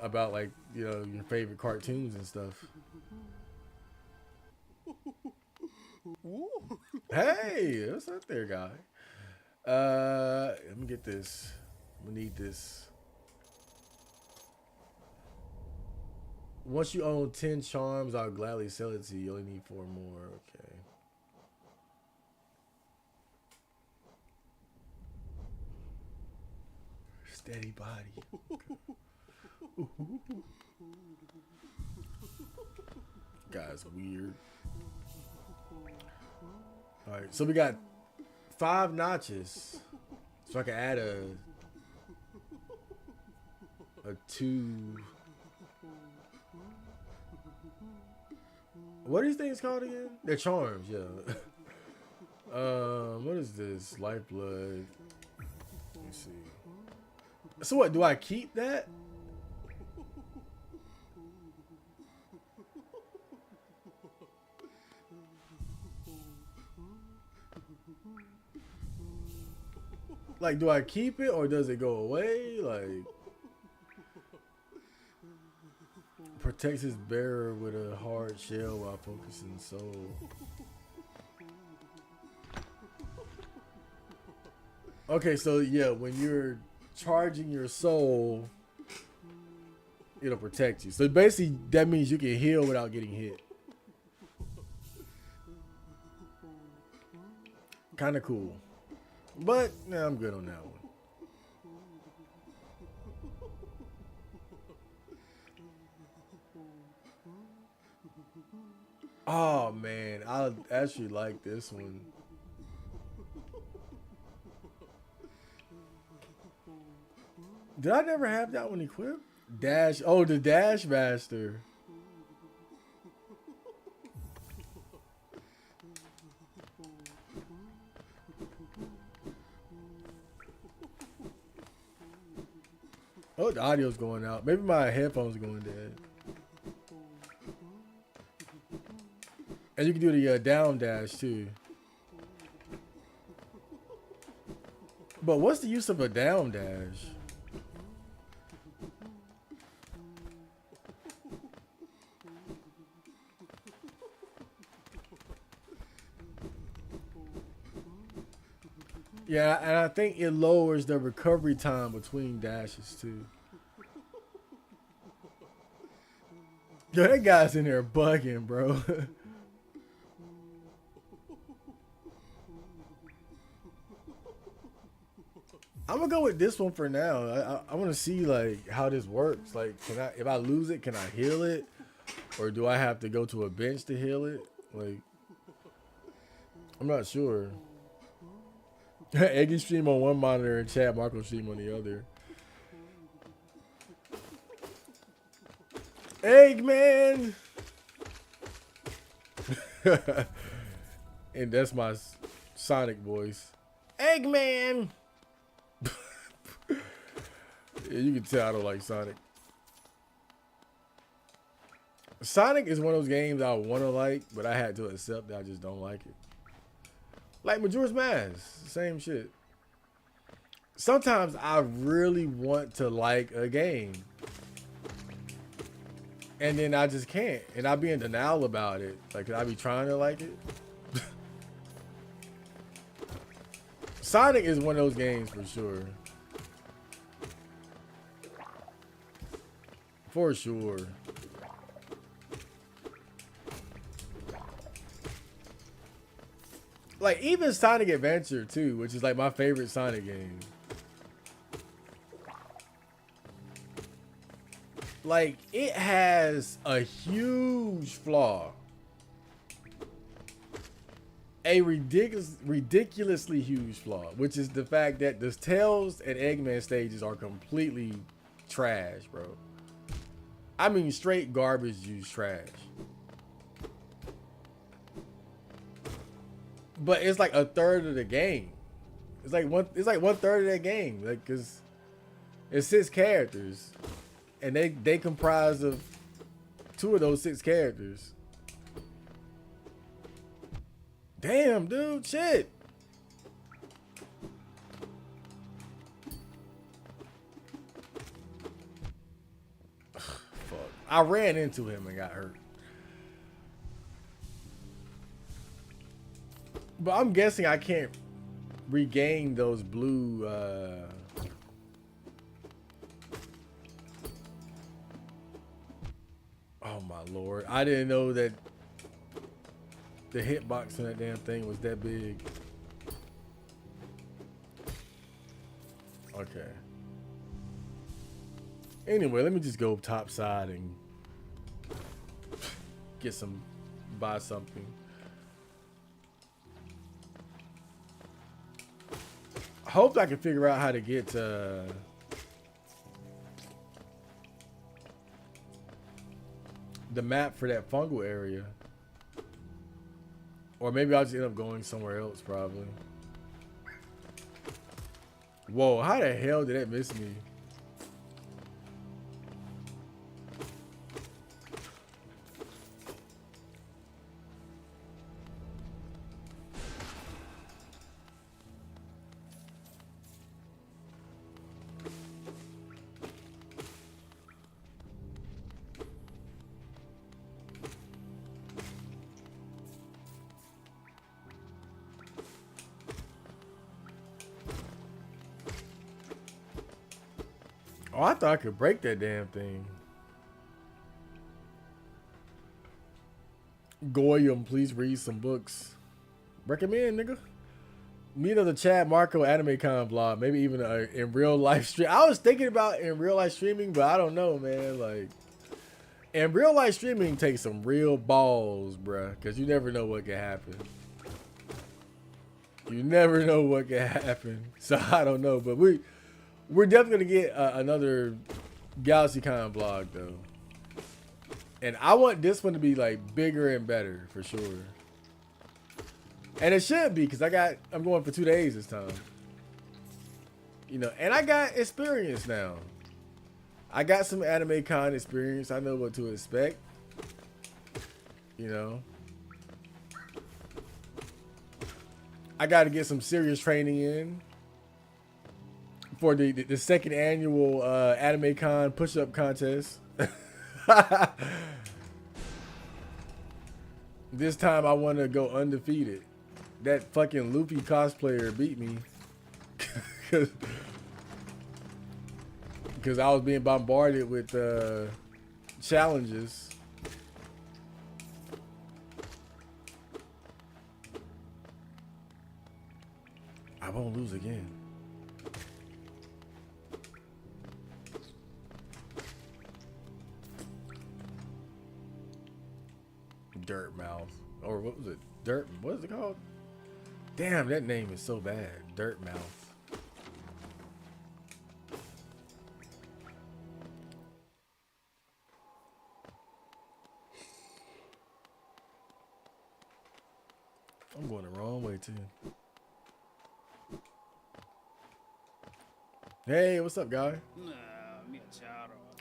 about like your favorite cartoons and stuff. Hey, what's up there, guy? Let me get this. I'm gonna need this. Once you own 10 charms, I'll gladly sell it to you. You only need 4 more. Okay. Steady body. Guy's weird. Alright, so we got 5 notches. So I can add a 2. What are these things called again? They're charms, yeah. What is this? Lifeblood. Let me see. So what, do I keep that? Like, do I keep it or does it go away? Like, protects its bearer with a hard shell while focusing soul. Okay, so yeah, when you're charging your soul, it'll protect you. So basically, that means you can heal without getting hit. Kind of cool. But, nah, I'm good on that one. Oh, man. I actually like this one. Did I never have that one equipped? Dash. Oh, the Dash Master. Oh, the audio's going out. Maybe my headphones are going dead. And you can do the down dash too. But what's the use of a down dash? Yeah, and I think it lowers the recovery time between dashes too. Yo, that guy's in there bugging, bro. I'm gonna go with this one for now. I want to see like how this works. Like, can I, if I lose it, can I heal it, or do I have to go to a bench to heal it? Like, I'm not sure. Eggy stream on one monitor and Chad Marco stream on the other. Eggman. And that's my Sonic voice. Eggman. Yeah, you can tell I don't like Sonic. Sonic is one of those games I want to like, but I had to accept that I just don't like it. Like Majora's Mask, same shit. Sometimes I really want to like a game, and then I just can't, and I be in denial about it. Like, I be trying to like it. Sonic is one of those games for sure. For sure. Like, even Sonic Adventure too, which is like my favorite Sonic game. Like, it has a huge flaw. A ridiculously huge flaw, which is the fact that the Tails and Eggman stages are completely trash, bro. I mean, straight garbage juice trash. But it's like a third of the game. It's like one third of that game. Like, cause it's 6 characters, and they comprise of 2 of those 6 characters. Damn, dude, shit. Fuck. I ran into him and got hurt. But I'm guessing I can't regain those blue oh my lord. I didn't know that the hitbox in that damn thing was that big. Okay. Anyway, let me just go top side and buy something. I hope I can figure out how to get to the map for that fungal area. Or maybe I'll just end up going somewhere else, probably. Whoa, how the hell did that miss me? Oh, I thought I could break that damn thing. Goyam, please read some books. Recommend, nigga. Me know the Chad Marco Anime Con vlog. Maybe even in real life stream. I was thinking about in real life streaming, but I don't know, man. Like, in real life streaming takes some real balls, bruh. Because you never know what can happen. You never know what can happen. So I don't know, but We're definitely gonna get another GalaxyCon vlog though, and I want this one to be like bigger and better for sure. And it should be because I'm going for 2 days this time. You know, and I got experience now. I got some anime con experience. I know what to expect. You know, I got to get some serious training in for the second annual Anime Con push-up contest. This time I want to go undefeated. That fucking Luffy cosplayer beat me because I was being bombarded with challenges. I won't lose again. Dirt Mouth. Or what was it? What is it called? Damn, that name is so bad. Dirt Mouth. I'm going the wrong way too. Hey, what's up, guy?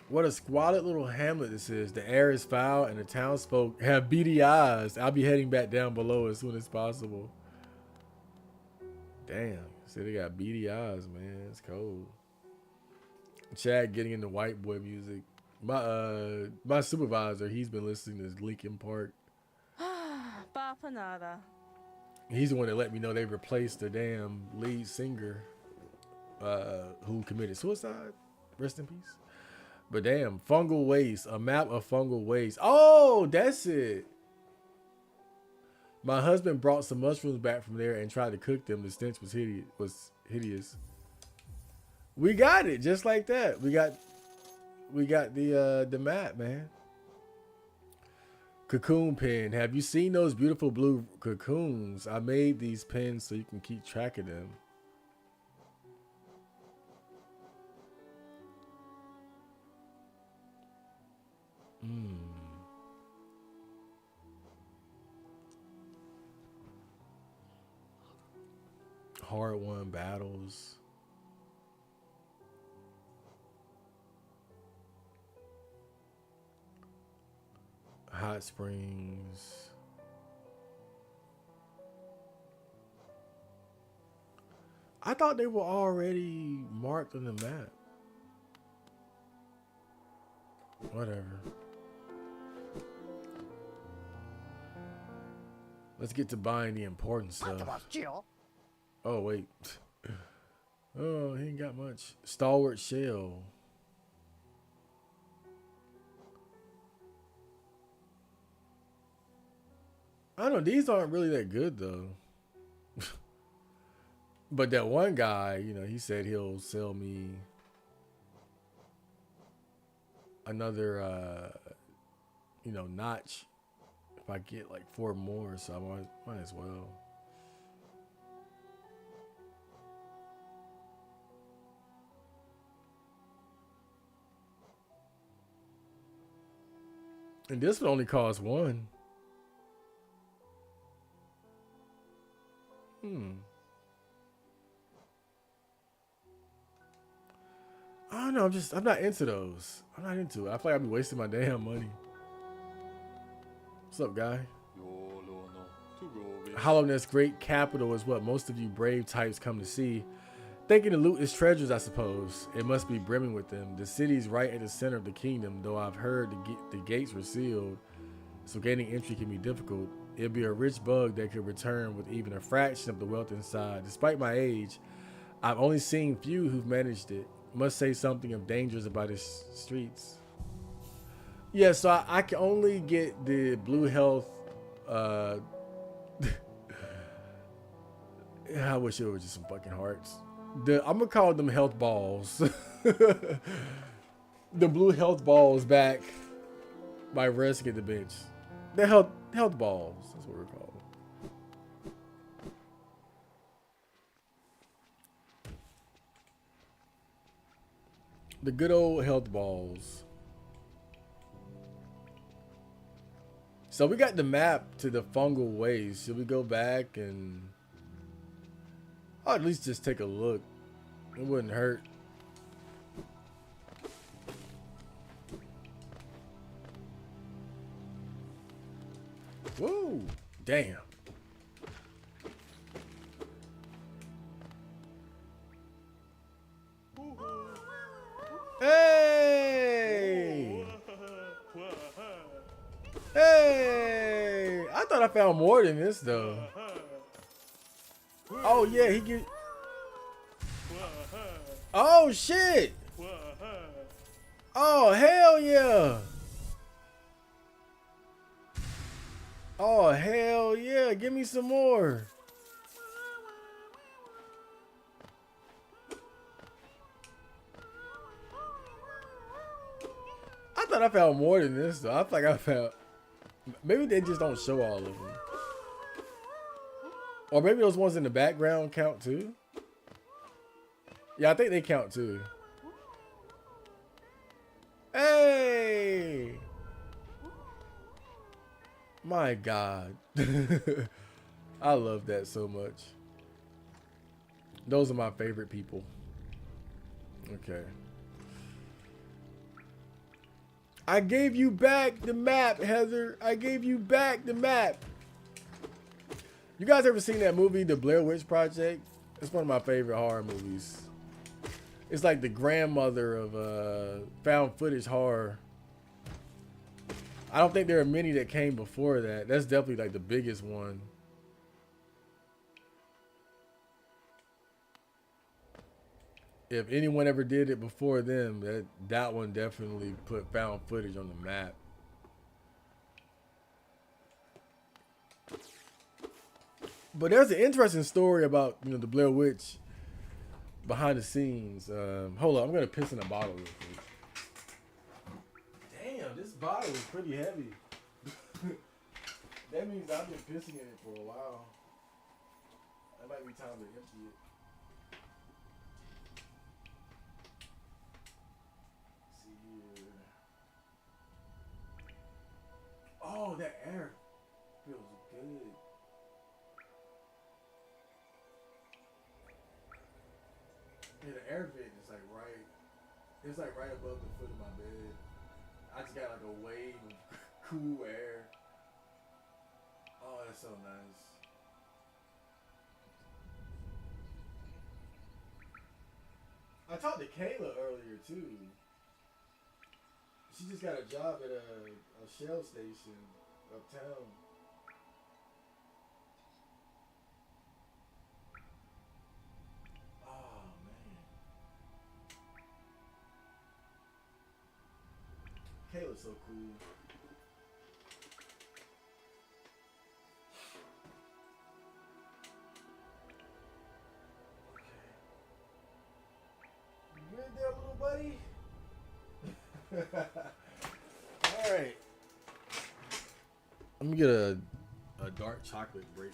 What a squalid little hamlet this is. The air is foul and the townsfolk have beady eyes. I'll be heading back down below as soon as possible. Damn, see they got beady eyes, man. It's cold. Chad getting into white boy music. My supervisor, he's been listening to Linkin Park. He's the one that let me know they replaced the damn lead singer who committed suicide. Rest in peace. But damn, fungal waste. A map of fungal waste. Oh, that's it. My husband brought some mushrooms back from there and tried to cook them. The stench was hideous. We got it just like that. We got the map, man. Cocoon pen. Have you seen those beautiful blue cocoons? I made these pens so you can keep track of them. Hard-won battles. Hot springs. I thought they were already marked on the map. Whatever. Let's get to buying the important stuff. Oh, wait. Oh, he ain't got much. Stalwart shell. I don't know. These aren't really that good, though. But that one guy, you know, he said he'll sell me another, you know, notch if I get like 4 more. So I might as well. And this would only cost 1. I don't know. I'm not into those. I'm not into it. I feel like I'd be wasting my damn money. What's up, guy? Hollowness Great Capital is what most of you brave types come to see. Thinking to loot its treasures, I suppose. It must be brimming with them. The city's right at the center of the kingdom, though I've heard the gates were sealed, so gaining entry can be difficult. It'd be a rich bug that could return with even a fraction of the wealth inside. Despite my age, I've only seen few who've managed it. Must say something of dangers about its streets. Yeah, so I can only get the blue health. I wish it was just some fucking hearts. I'm gonna call them health balls. The blue health balls back by resting at the bench. The health balls. That's what we're called. The good old health balls. So we got the map to the fungal waste. Should we go back and or at least just take a look? It wouldn't hurt. Whoa, damn. Hey! Hey! I thought I found more than this though. Oh yeah, he get. Oh shit! Oh hell yeah! Oh hell yeah! Give me some more. I thought I found more than this though. I feel like I found. Maybe they just don't show all of them. Or maybe those ones in the background count too. Yeah, I think they count too. Hey! My God. I love that so much. Those are my favorite people. Okay. I gave you back the map, Heather. I gave you back the map. You guys ever seen that movie, The Blair Witch Project? It's one of my favorite horror movies. It's like the grandmother of found footage horror. I don't think there are many that came before that. That's definitely like the biggest one. If anyone ever did it before them, that one definitely put found footage on the map. But there's an interesting story about, you know, the Blair Witch behind the scenes. Hold on, I'm gonna piss in a bottle real quick. Damn, this bottle is pretty heavy. That means I've been pissing in it for a while. That might be time to empty it. Let's see here. Oh, that air feels good. Yeah, the air vent is like right. It's like right above the foot of my bed. I just got like a wave of cool air. Oh, that's so nice. I talked to Kayla earlier too. She just got a job at a Shell station uptown. Oh man, Kayla's so cool. You good there, little buddy? All right. Let me get a dark chocolate break.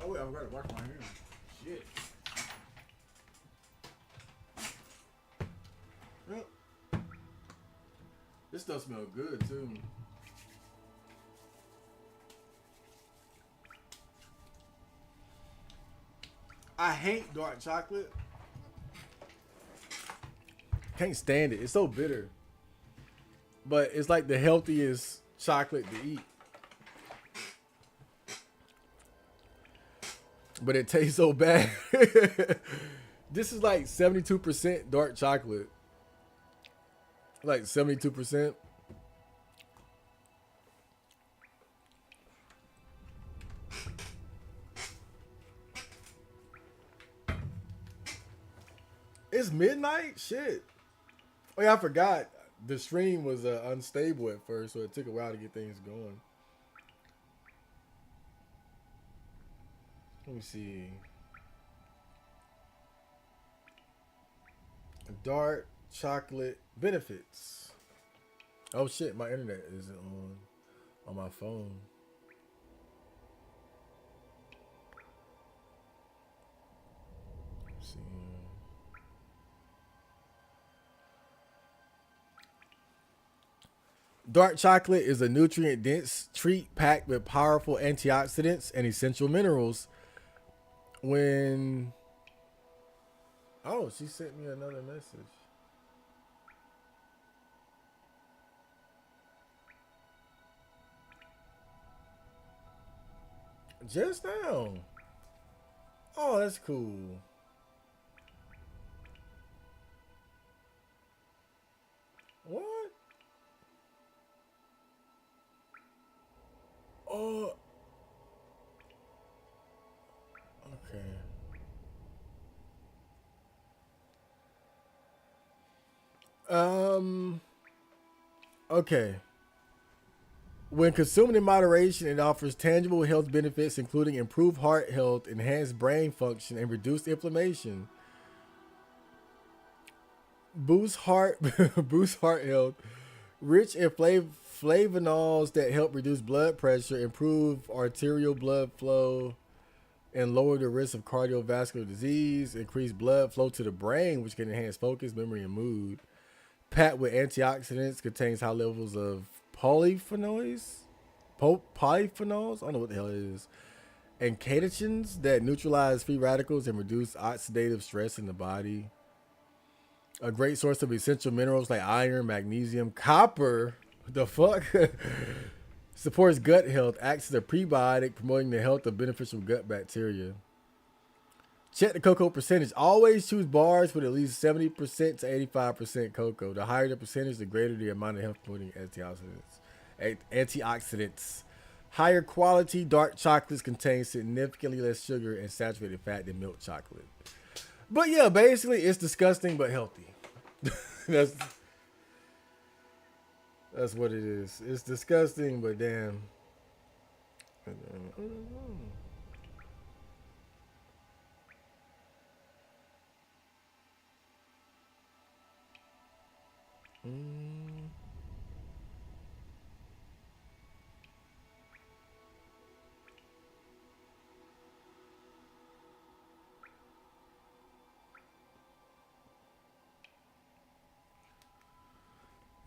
Oh wait, I've got to wash my hands. Shit. Yep. This stuff smells good too. I hate dark chocolate. Can't stand it. It's so bitter. But it's like the healthiest chocolate to eat. But it tastes so bad. This is like 72% dark chocolate. Like 72%. It's midnight? Shit. Oh yeah, I forgot. The stream was unstable at first, so it took a while to get things going. Let me see. Dark chocolate benefits. Oh shit, my internet isn't on my phone. Let's see. Dark chocolate is a nutrient-dense treat packed with powerful antioxidants and essential minerals. When she sent me another message. Just now. Oh, that's cool. What? Oh, okay. Um, okay. When consumed in moderation, it offers tangible health benefits, including improved heart health, enhanced brain function, and reduced inflammation. Boost heart, boost heart health. Rich in flavonols that help reduce blood pressure, improve arterial blood flow, and lower the risk of cardiovascular disease. Increase blood flow to the brain, which can enhance focus, memory, and mood. Packed with antioxidants, contains high levels of polyphenols. Polyphenols? I don't know what the hell it is. And catechins that neutralize free radicals and reduce oxidative stress in the body. A great source of essential minerals like iron, magnesium, copper. What the fuck? Supports gut health, acts as a prebiotic, promoting the health of beneficial gut bacteria. Check the cocoa percentage. Always choose bars with at least 70% to 85% cocoa. The higher the percentage, the greater the amount of health-promoting antioxidants. Higher quality dark chocolates contain significantly less sugar and saturated fat than milk chocolate. But yeah, basically, it's disgusting but healthy. that's what it is. It's disgusting, but damn.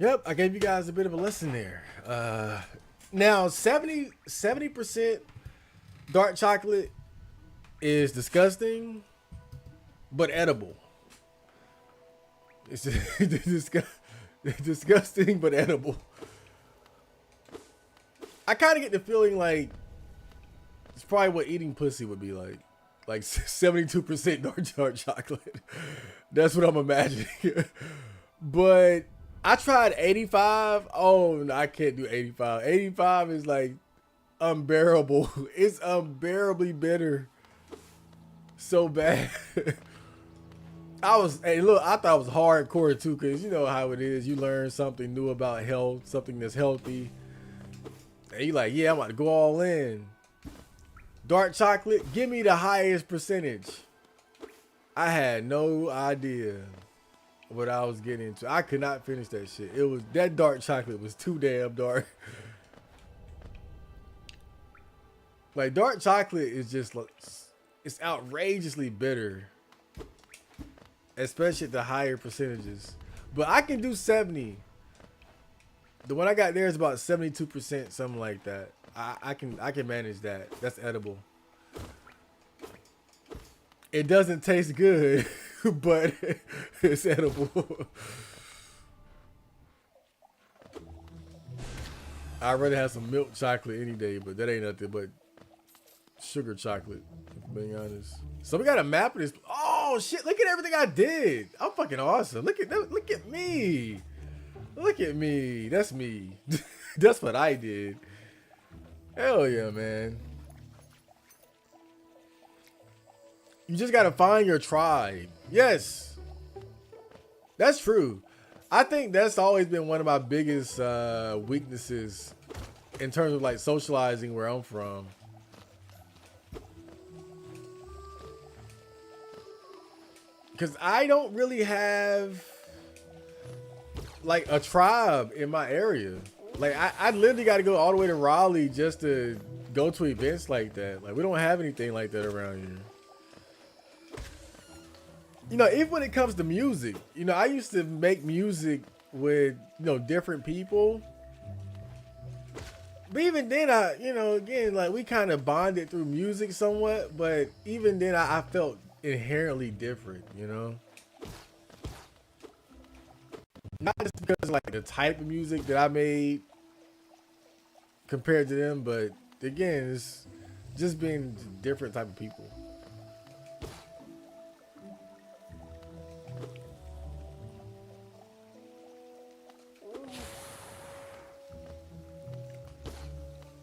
Yep, I gave you guys a bit of a lesson there. Now 70% dark chocolate is disgusting, but edible. It's disgusting, but edible. I kind of get the feeling like it's probably what eating pussy would be like 72% dark chocolate. That's what I'm imagining. But I tried 85. Oh, no, I can't do 85. 85 is like unbearable. It's unbearably bitter. So bad. I thought it was hardcore too, because you know how it is. You learn something new about health, something that's healthy. And you're like, yeah, I'm about to go all in. Dark chocolate, give me the highest percentage. I had no idea what I was getting into. I could not finish that shit. That dark chocolate was too damn dark. Like dark chocolate is just like, it's outrageously bitter, especially at the higher percentages. But I can do 70. The one I got there is about 72%, something like that. I can manage that. That's edible. It doesn't taste good, but it's edible. I'd rather have some milk chocolate any day, but that ain't nothing but sugar chocolate, if I'm being honest. So we got a map of this. Oh shit, look at everything I did. I'm fucking awesome. Look at me. Look at me. That's me. That's what I did. Hell yeah, man. You just gotta find your tribe. Yes. That's true. I think that's always been one of my biggest weaknesses in terms of like socializing where I'm from. Because I don't really have like a tribe in my area. Like I literally got to go all the way to Raleigh just to go to events like that. Like we don't have anything like that around here. You know, even when it comes to music, you know, I used to make music with, you know, different people. But even then, again, like we kind of bonded through music somewhat. But even then, I felt inherently different, Not just because like the type of music that I made compared to them, but again, it's just being different type of people.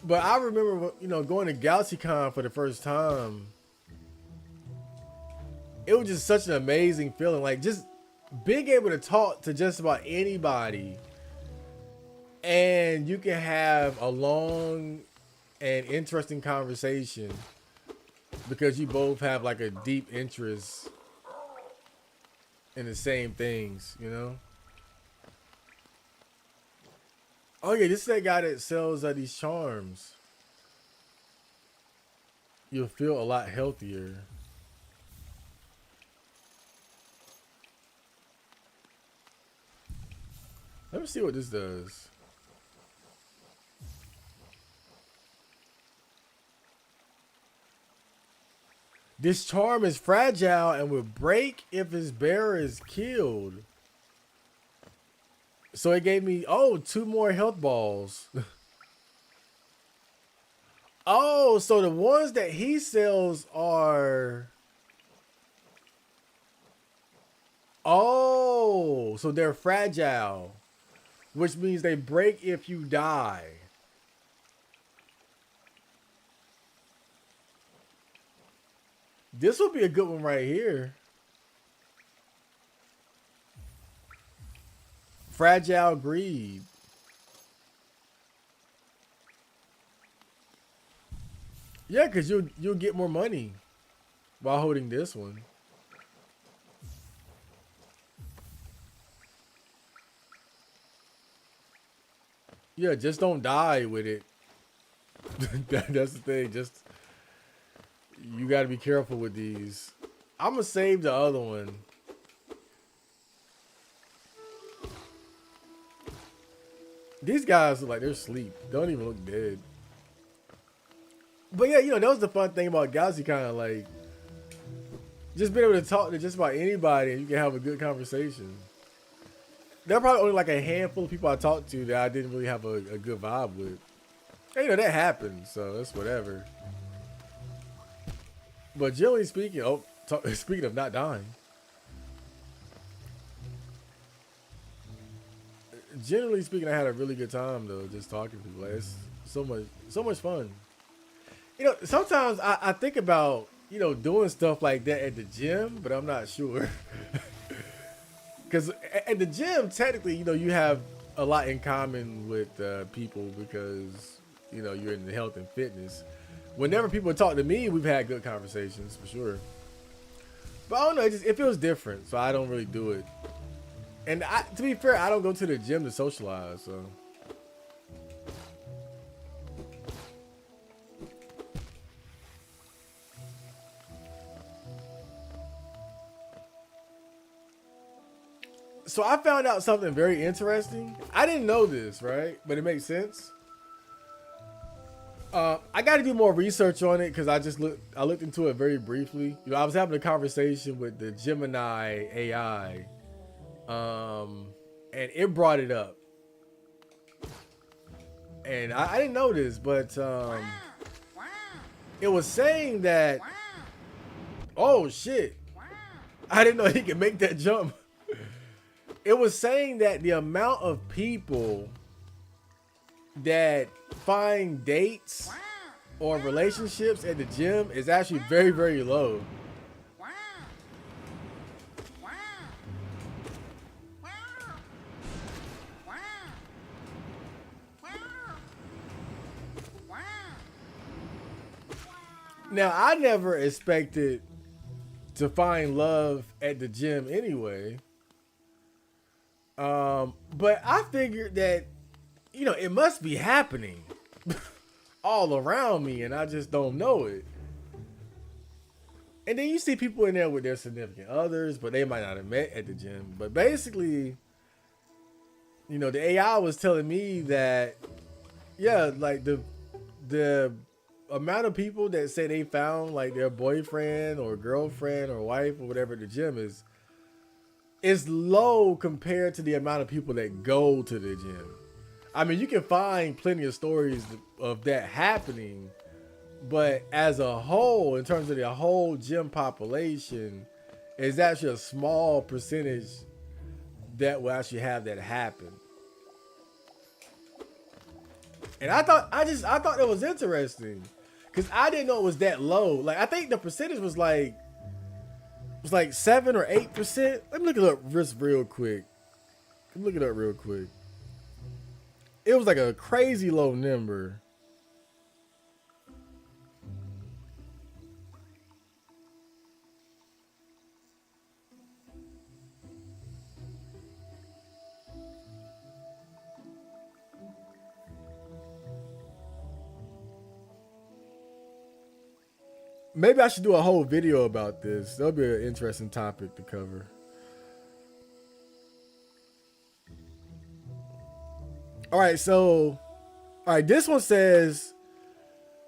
But I remember, going to GalaxyCon for the first time. It was just such an amazing feeling. Like, just being able to talk to just about anybody. And you can have a long and interesting conversation because you both have like a deep interest in the same things, Oh yeah, this is that guy that sells these charms. You'll feel a lot healthier. Let me see what this does. This charm is fragile and will break if its bearer is killed. So it gave me, 2 more health balls. Oh, so the ones that he sells are... Oh, so they're fragile. Which means they break if you die. This would be a good one right here. Fragile Greed. Yeah, because you'll get more money while holding this one. Yeah, just don't die with it. That's the thing. Just you got to be careful with these. I'm gonna save the other one. These guys look like they're asleep. Don't even look dead. But yeah, that was the fun thing about GalaxyCon. Like, just being able to talk to just about anybody and you can have a good conversation. There are probably only like a handful of people I talked to that I didn't really have a good vibe with. And, that happens, so it's whatever. But generally speaking, speaking of not dying. Generally speaking, I had a really good time though, just talking to people. Like, it's so much fun. Sometimes I think about, doing stuff like that at the gym, but I'm not sure. Because at the gym, technically, you have a lot in common with people because, you're in the health and fitness. Whenever people talk to me, we've had good conversations for sure. But I don't know, it feels different, so I don't really do it. And to be fair, I don't go to the gym to socialize, so. So I found out something very interesting. I didn't know this, right? But it makes sense. I got to do more research on it because I looked into it very briefly. I was having a conversation with the Gemini AI, and it brought it up. And I didn't know this, but it was saying that, oh shit, I didn't know he could make that jump. It was saying that the amount of people that find dates or relationships at the gym is actually very, very low. Now, I never expected to find love at the gym anyway. But I figured that, it must be happening all around me and I just don't know it. And then you see people in there with their significant others, but they might not have met at the gym. But basically, the AI was telling me that, yeah, like the amount of people that say they found like their boyfriend or girlfriend or wife or whatever at the gym is low compared to the amount of people that go to the gym. I mean, you can find plenty of stories of that happening, but as a whole, in terms of the whole gym population, it's actually a small percentage that will actually have that happen. And I thought it was interesting because I didn't know it was that low. Like I think the percentage was like 7 or 8%. Let me look it up just real quick. Let me look it up real quick. It was like a crazy low number. Maybe I should do a whole video about this. That'll be an interesting topic to cover. All right, so this one says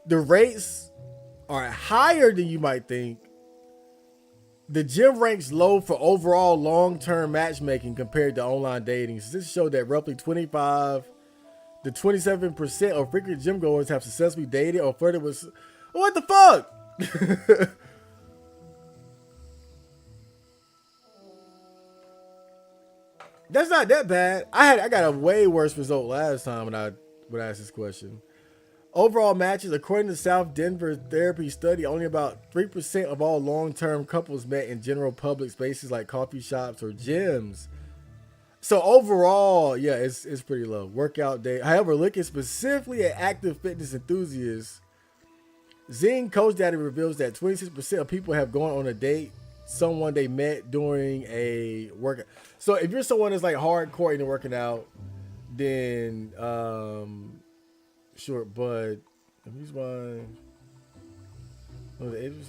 the rates are higher than you might think. The gym ranks low for overall long-term matchmaking compared to online dating. So this showed that roughly 25 to 27% of frequent gym goers have successfully dated or flirted with. What the fuck? That's not that bad. I got a way worse result last time when I asked this question. Overall matches, according to South Denver Therapy Study, only about 3% of all long-term couples met in general public spaces like coffee shops or gyms. So overall, yeah, it's pretty low. Workout day. However, looking specifically at active fitness enthusiasts, Zing Coach Data reveals that 26% of people have gone on a date someone they met during a workout. So if you're someone that's like hardcore into working out, then sure, but here's my the 8%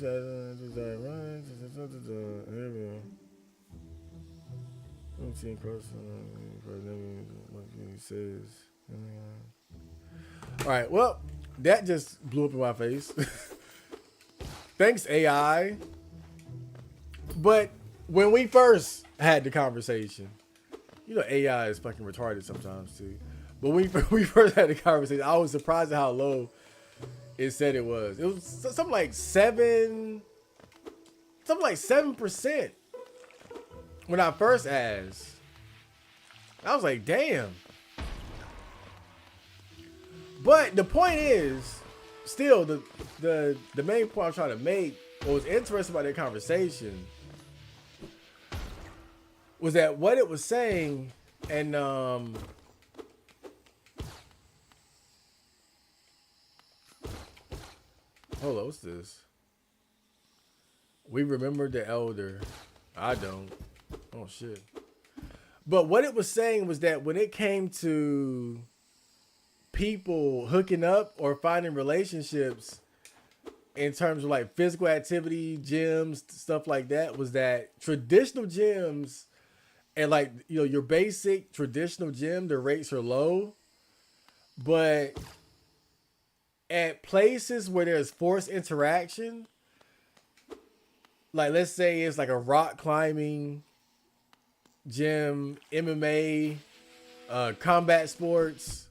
says. All right, well, that just blew up in my face. Thanks, AI. But when we first had the conversation, you know, AI is fucking retarded sometimes too. But when we first had the conversation, I was surprised at how low it said it was. It was something like 7% when I first asked. I was like, damn. But the point is, still the main point I'm trying to make, what was interesting about that conversation, was that what it was saying, and hold on, what's this? We remember the elder. I don't. Oh shit. But what it was saying was that when it came to people hooking up or finding relationships in terms of like physical activity, gyms, stuff like that, was that traditional gyms and like, you know, your basic traditional gym, the rates are low, but at places where there's forced interaction, like let's say it's like a rock climbing gym, MMA, combat sports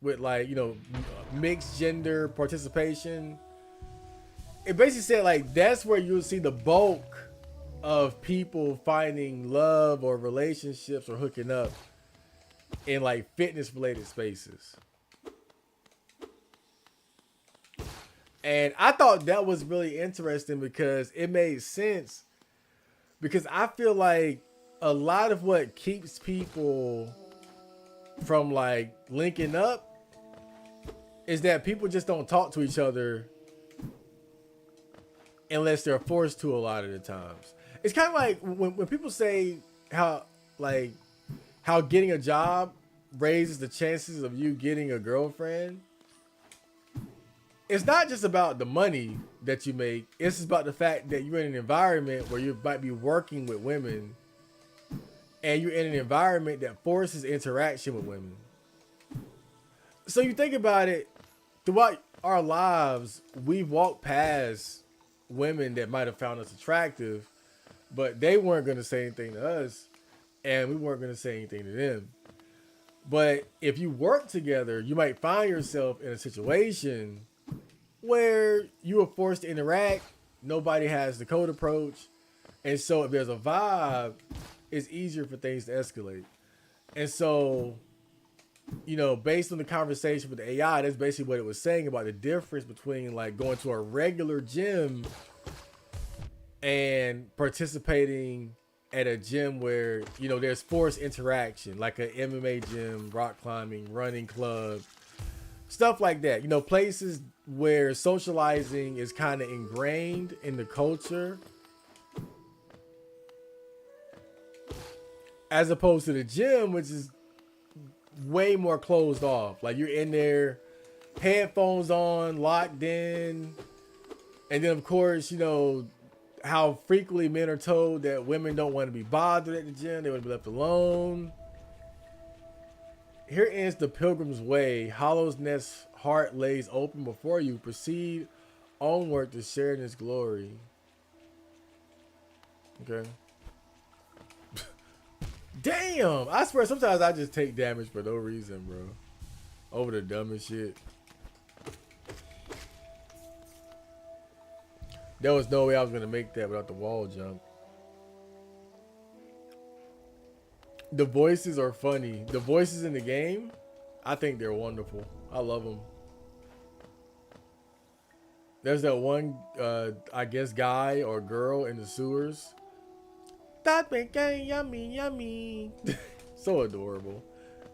with like, you know, mixed gender participation. It basically said like that's where you'll see the bulk of people finding love or relationships or hooking up in like fitness related spaces. And I thought that was really interesting because it made sense, because I feel like a lot of what keeps people from like linking up is that people just don't talk to each other unless they're forced to a lot of the times. It's kind of like when people say how getting a job raises the chances of you getting a girlfriend. It's not just about the money that you make. It's about the fact that you're in an environment where you might be working with women, and you're in an environment that forces interaction with women. So you think about it, throughout our lives, we've walked past women that might have found us attractive, but they weren't going to say anything to us, and we weren't going to say anything to them. But if you work together, you might find yourself in a situation where you are forced to interact. Nobody has the code approach. And so if there's a vibe, it's easier for things to escalate. And so, based on the conversation with the AI, that's basically what it was saying about the difference between like going to a regular gym and participating at a gym where, there's forced interaction, like an MMA gym, rock climbing, running club, stuff like that. Places where socializing is kind of ingrained in the culture, as opposed to the gym, which is way more closed off. Like you're in there, headphones on, locked in. And then of course, how frequently men are told that women don't want to be bothered at the gym. They want to be left alone. Here ends the pilgrim's way. Hollow's Nest heart lays open before you. Proceed onward to share in his glory. Okay. Damn! I swear sometimes I just take damage for no reason, bro. Over the dumbest shit. There was no way I was going to make that without the wall jump. The voices are funny. The voices in the game, I think they're wonderful. I love them. There's that one, I guess, guy or girl in the sewers. That became yummy, yummy. So adorable.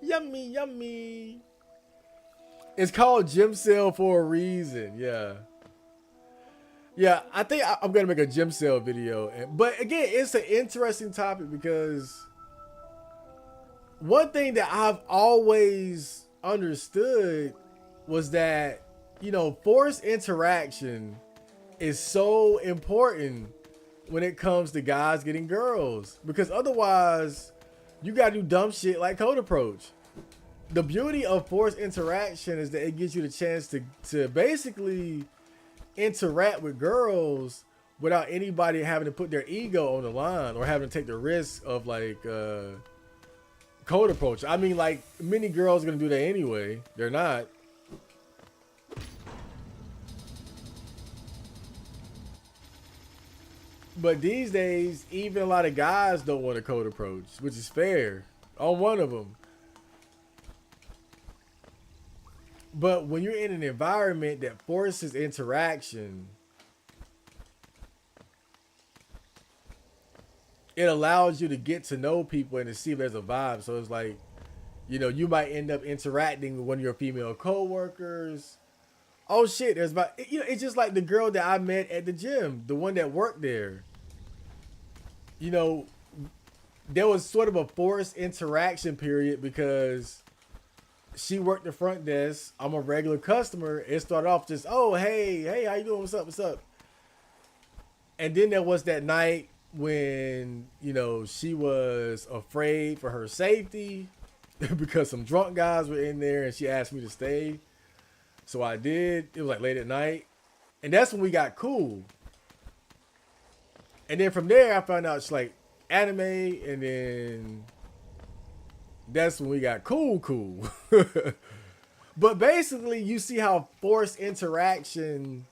Yummy, yummy. It's called Gym Sale for a reason. Yeah. Yeah, I think I'm going to make a gym sale video. But again, it's an interesting topic because one thing that I've always understood was that, forced interaction is so important when it comes to guys getting girls. Because otherwise, you got to do dumb shit like code approach. The beauty of forced interaction is that it gives you the chance to basically interact with girls without anybody having to put their ego on the line or having to take the risk of like code approach. I mean, like, many girls are gonna do that anyway. They're not. But these days, even a lot of guys don't want a code approach, which is fair on one of them. But when you're in an environment that forces interaction, it allows you to get to know people and to see if there's a vibe. So it's like, you might end up interacting with one of your female coworkers. Oh shit, there's about, it's just like the girl that I met at the gym, the one that worked there. There was sort of a forced interaction period because she worked the front desk. I'm a regular customer. It started off just, oh, hey, how you doing? What's up? And then there was that night when, she was afraid for her safety because some drunk guys were in there and she asked me to stay. So I did. It was like late at night. And that's when we got cool. And then from there, I found out she's like anime, and then that's when we got cool. But basically, you see how forced interaction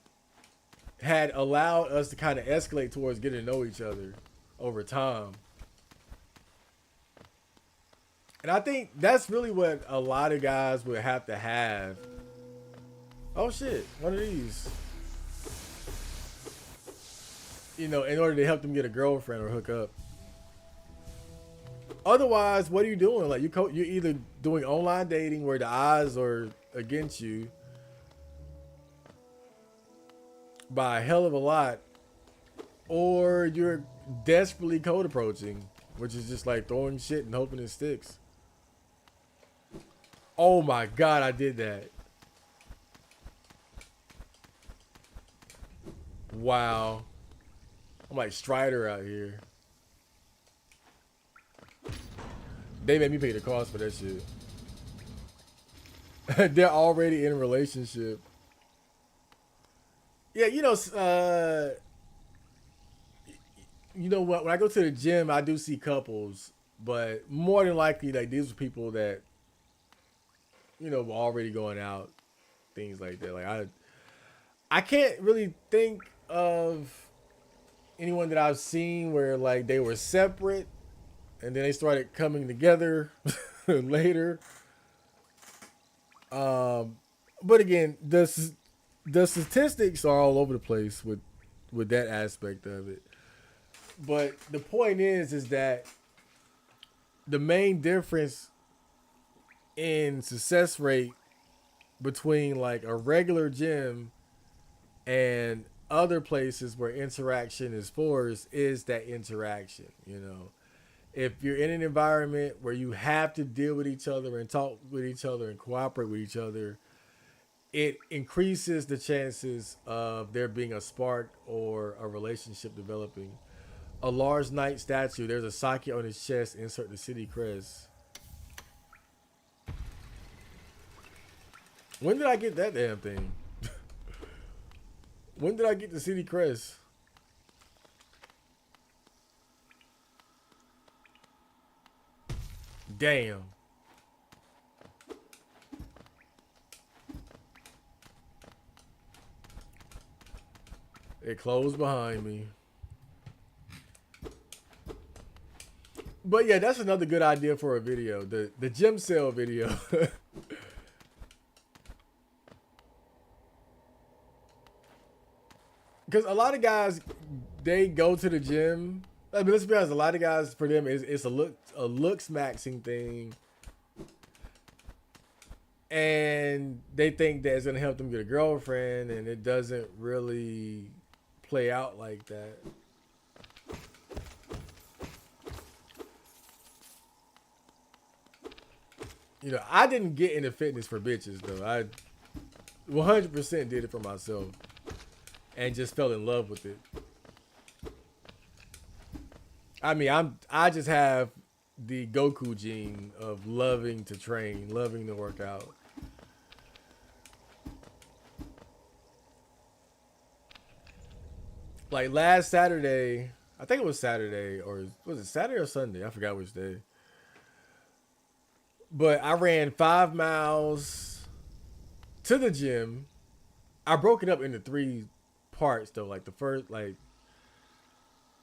had allowed us to kind of escalate towards getting to know each other over time. And I think that's really what a lot of guys would have to have. Oh shit, one of these. In order to help them get a girlfriend or hook up. Otherwise, what are you doing? Like you're either doing online dating where the odds are against you by a hell of a lot, or you're desperately code approaching, which is just like throwing shit and hoping it sticks. Oh my god, I did that. Wow. I'm like Strider out here. They made me pay the cost for that shit. They're already in a relationship. Yeah, you know what? When I go to the gym, I do see couples, but more than likely, like these are people that were already going out, things like that. Like I can't really think of anyone that I've seen where like they were separate and then they started coming together later. Um, but again, the statistics are all over the place with that aspect of it. But the point is that the main difference in success rate between like a regular gym and other places where interaction is forced is that interaction. If you're in an environment where you have to deal with each other and talk with each other and cooperate with each other, it increases the chances of there being a spark or a relationship developing. A large knight statue, there's a sake on his chest, insert the city crest. When did I get that damn thing? When did I get the city crest? Damn. It closed behind me. But yeah, that's another good idea for a video. The gym sale video. Because a lot of guys, they go to the gym. I mean, let's be honest. A lot of guys, for them, it's a looks maxing thing, and they think that it's gonna help them get a girlfriend, and it doesn't really play out like that. I didn't get into fitness for bitches though. I 100% did it for myself, and just fell in love with it. I mean, I just have the Goku gene of loving to train, loving to work out. Like last Saturday, I think it was Saturday, or was it Saturday or Sunday? I forgot which day. But I ran 5 miles to the gym. I broke it up into three parts though. Like the first, like,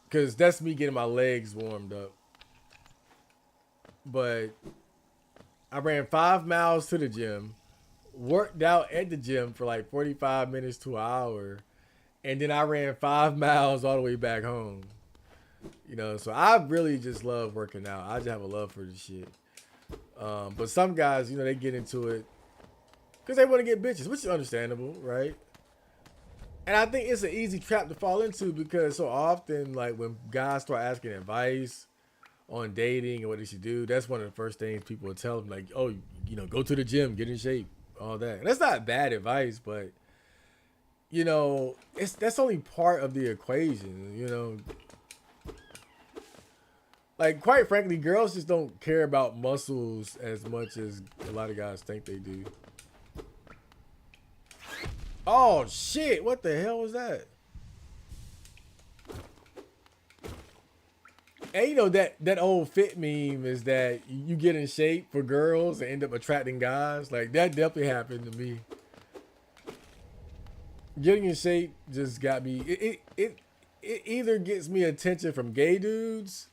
because that's me getting my legs warmed up. But I ran 5 miles to the gym, worked out at the gym for like 45 minutes to an hour, and then I ran 5 miles all the way back home. So I really just love working out. I just have a love for this shit. But some guys, they get into it because they want to get bitches, which is understandable, right? And I think it's an easy trap to fall into because so often, like when guys start asking advice on dating and what they should do, that's one of the first things people will tell them, like, oh, go to the gym, get in shape, all that. And that's not bad advice, but that's only part of the equation. Like, quite frankly, girls just don't care about muscles as much as a lot of guys think they do. Oh shit! What the hell was that? And that old fit meme is that you get in shape for girls and end up attracting guys. Like that definitely happened to me. Getting in shape just got me. It either gets me attention from gay dudes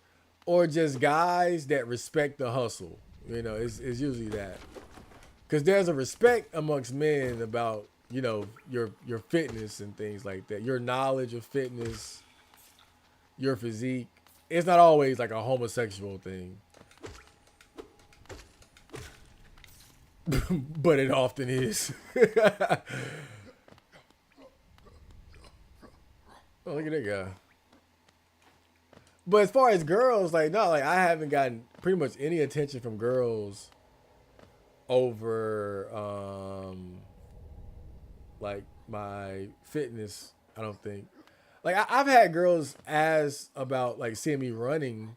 or just guys that respect the hustle. It's usually that. Because there's a respect amongst men about your fitness and things like that, your knowledge of fitness, your physique. It's not always like a homosexual thing, but it often is. Oh, look at that guy. But as far as girls, like no, like I haven't gotten pretty much any attention from girls over like my fitness. I don't think. Like I've had girls ask about like seeing me running,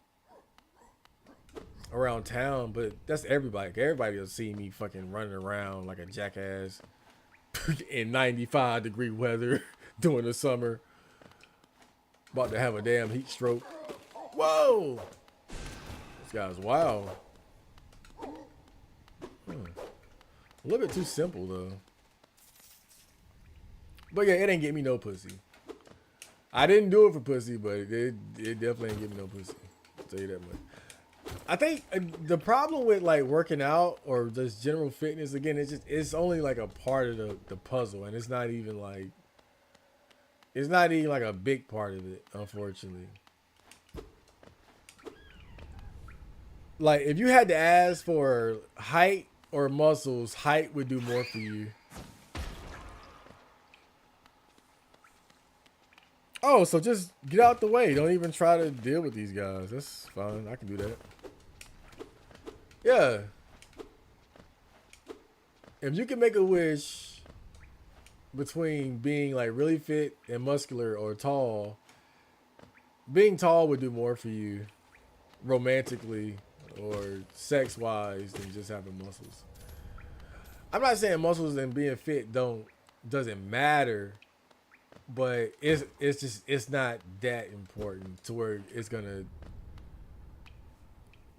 around town, but that's everybody. Everybody will see me fucking running around like a jackass in 95-degree weather during the summer, about to have a damn heat stroke. Whoa! This guy's wild. A little bit too simple though. But yeah, it ain't get me no pussy. I didn't do it for pussy, but it definitely ain't get me no pussy. I'll tell you that much. I think the problem with like working out or just general fitness, again, it's only like a part of the puzzle, and it's not even like a big part of it, unfortunately. Like if you had to ask for height or muscles, height would do more for you. Oh, so just get out the way. Don't even try to deal with these guys. That's fine. I can do that. Yeah. If you can make a wish between being like really fit and muscular or tall, being tall would do more for you romantically or sex wise than just having muscles. I'm not saying muscles and being fit doesn't matter, but it's not that important to where it's gonna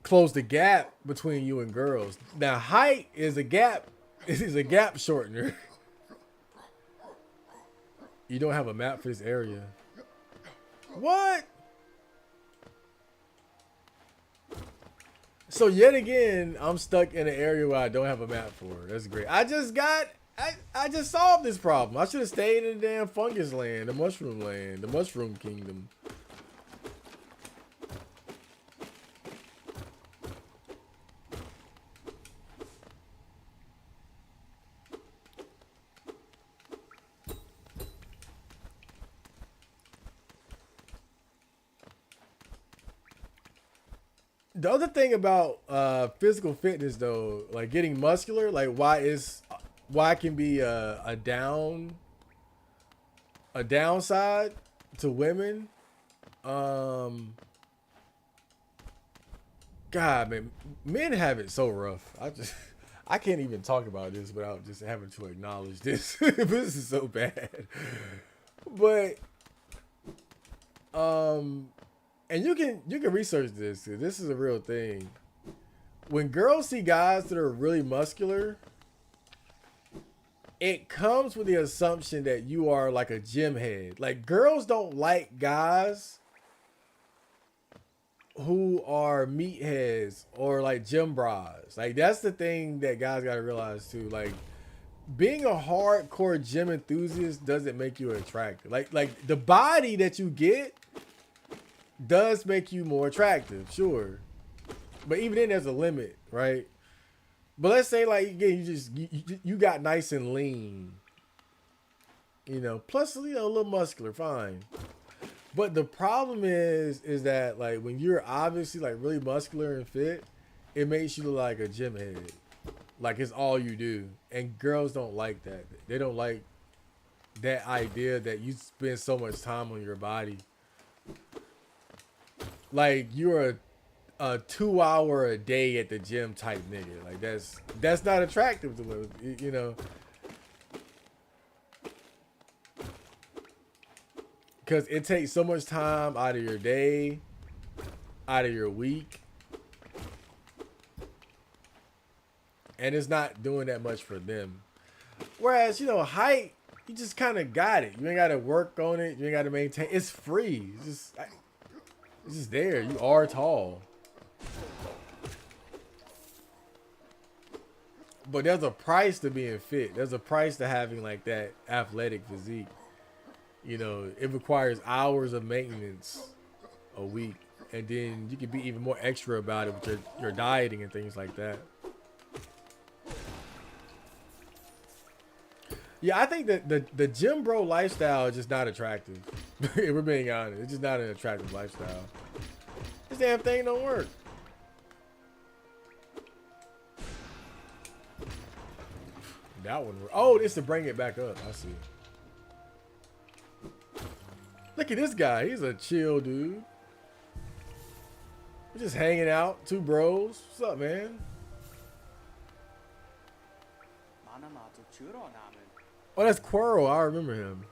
close the gap between you and girls. Now height is a gap. It is a gap shortener. You don't have a map for this area. What? So yet again, I'm stuck in an area where I don't have a map for. That's great. I just solved this problem. I should have stayed in the damn fungus land, the mushroom kingdom. The other thing about physical fitness though, like getting muscular, like why it can be a downside to women. God, man, men have it so rough. I can't even talk about this without just having to acknowledge this. This is so bad. But and you can research this. This is a real thing. When girls see guys that are really muscular, it comes with the assumption that you are like a gym head. Like girls don't like guys who are meatheads or like gym bras. Like that's the thing that guys gotta realize too. Like being a hardcore gym enthusiast doesn't make you attractive. Like the body that you get does make you more attractive, sure, but even then there's a limit, right? But let's say like again, you got nice and lean, plus a little muscular, fine. But the problem is that like when you're obviously like really muscular and fit, it makes you look like a gym head, like it's all you do, and girls don't like that. They don't like that idea that you spend so much time on your body. Like you're a 2 hour a day at the gym type nigga. Like that's not attractive to women, because it takes so much time out of your day, out of your week, and it's not doing that much for them. Whereas height, you just kind of got it. You ain't got to work on it. You ain't got to maintain. It's free. It's just there. You are tall. But there's a price to being fit. There's a price to having like that athletic physique. It requires hours of maintenance a week. And then you can be even more extra about it with your dieting and things like that. Yeah, I think that the gym bro lifestyle is just not attractive. If we're being honest, it's just not an attractive lifestyle. This damn thing don't work. That one. Oh, it's to bring it back up. I see. Look at this guy. He's a chill dude. We're just hanging out, two bros. What's up, man? Oh, that's Quirrell. I remember him.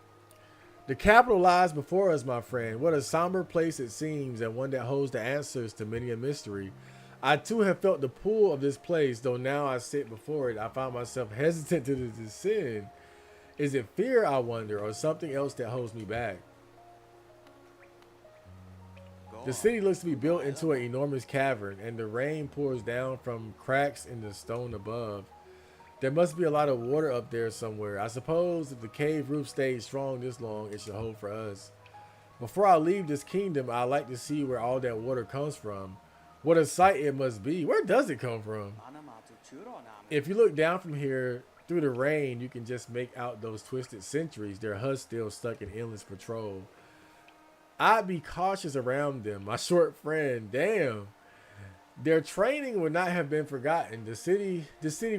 The capital lies before us, my friend. What a somber place it seems, and one that holds the answers to many a mystery. I too have felt the pull of this place, though now I sit before it, I find myself hesitant to descend. Is it fear, I wonder, or something else that holds me back? The city looks to be built into an enormous cavern, and the rain pours down from cracks in the stone above. There must be a lot of water up there somewhere. I suppose if the cave roof stayed strong this long, it should hold for us. Before I leave this kingdom, I'd like to see where all that water comes from. What a sight it must be. Where does it come from? If you look down from here, through the rain, you can just make out those twisted sentries, their huts still stuck in endless patrol. I'd be cautious around them. My short friend, damn. Their training would not have been forgotten. The city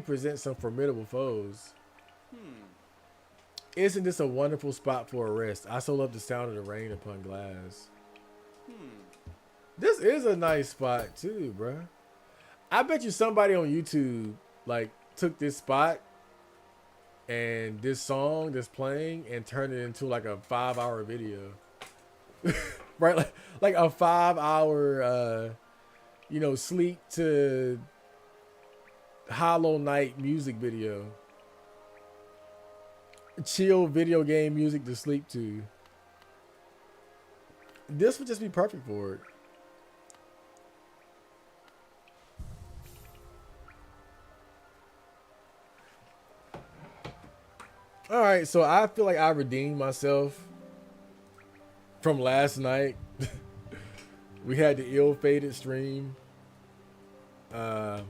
presents some formidable foes. Isn't this a wonderful spot for a rest? I so love the sound of the rain upon glass. This is a nice spot too, bruh. I bet you somebody on YouTube like took this spot and this song that's playing and turned it into like a 5-hour video. Right? Like a 5-hour sleep to Hollow Knight music video. Chill video game music to sleep to. This would just be perfect for it. All right, so I feel like I redeemed myself from last night. We had the ill-fated stream. But,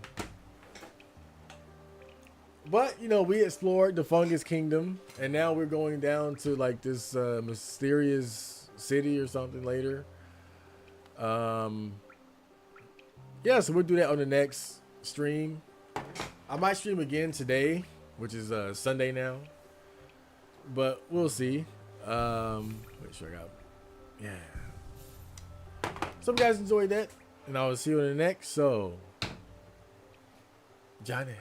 we explored the Fungus Kingdom, and now we're going down to, like, this mysterious city or something later. Yeah, so we'll do that on the next stream. I might stream again today, which is Sunday now. But we'll see. Make sure I got... Yeah. So if you guys enjoyed that, and I will see you in the next. So, Johnny.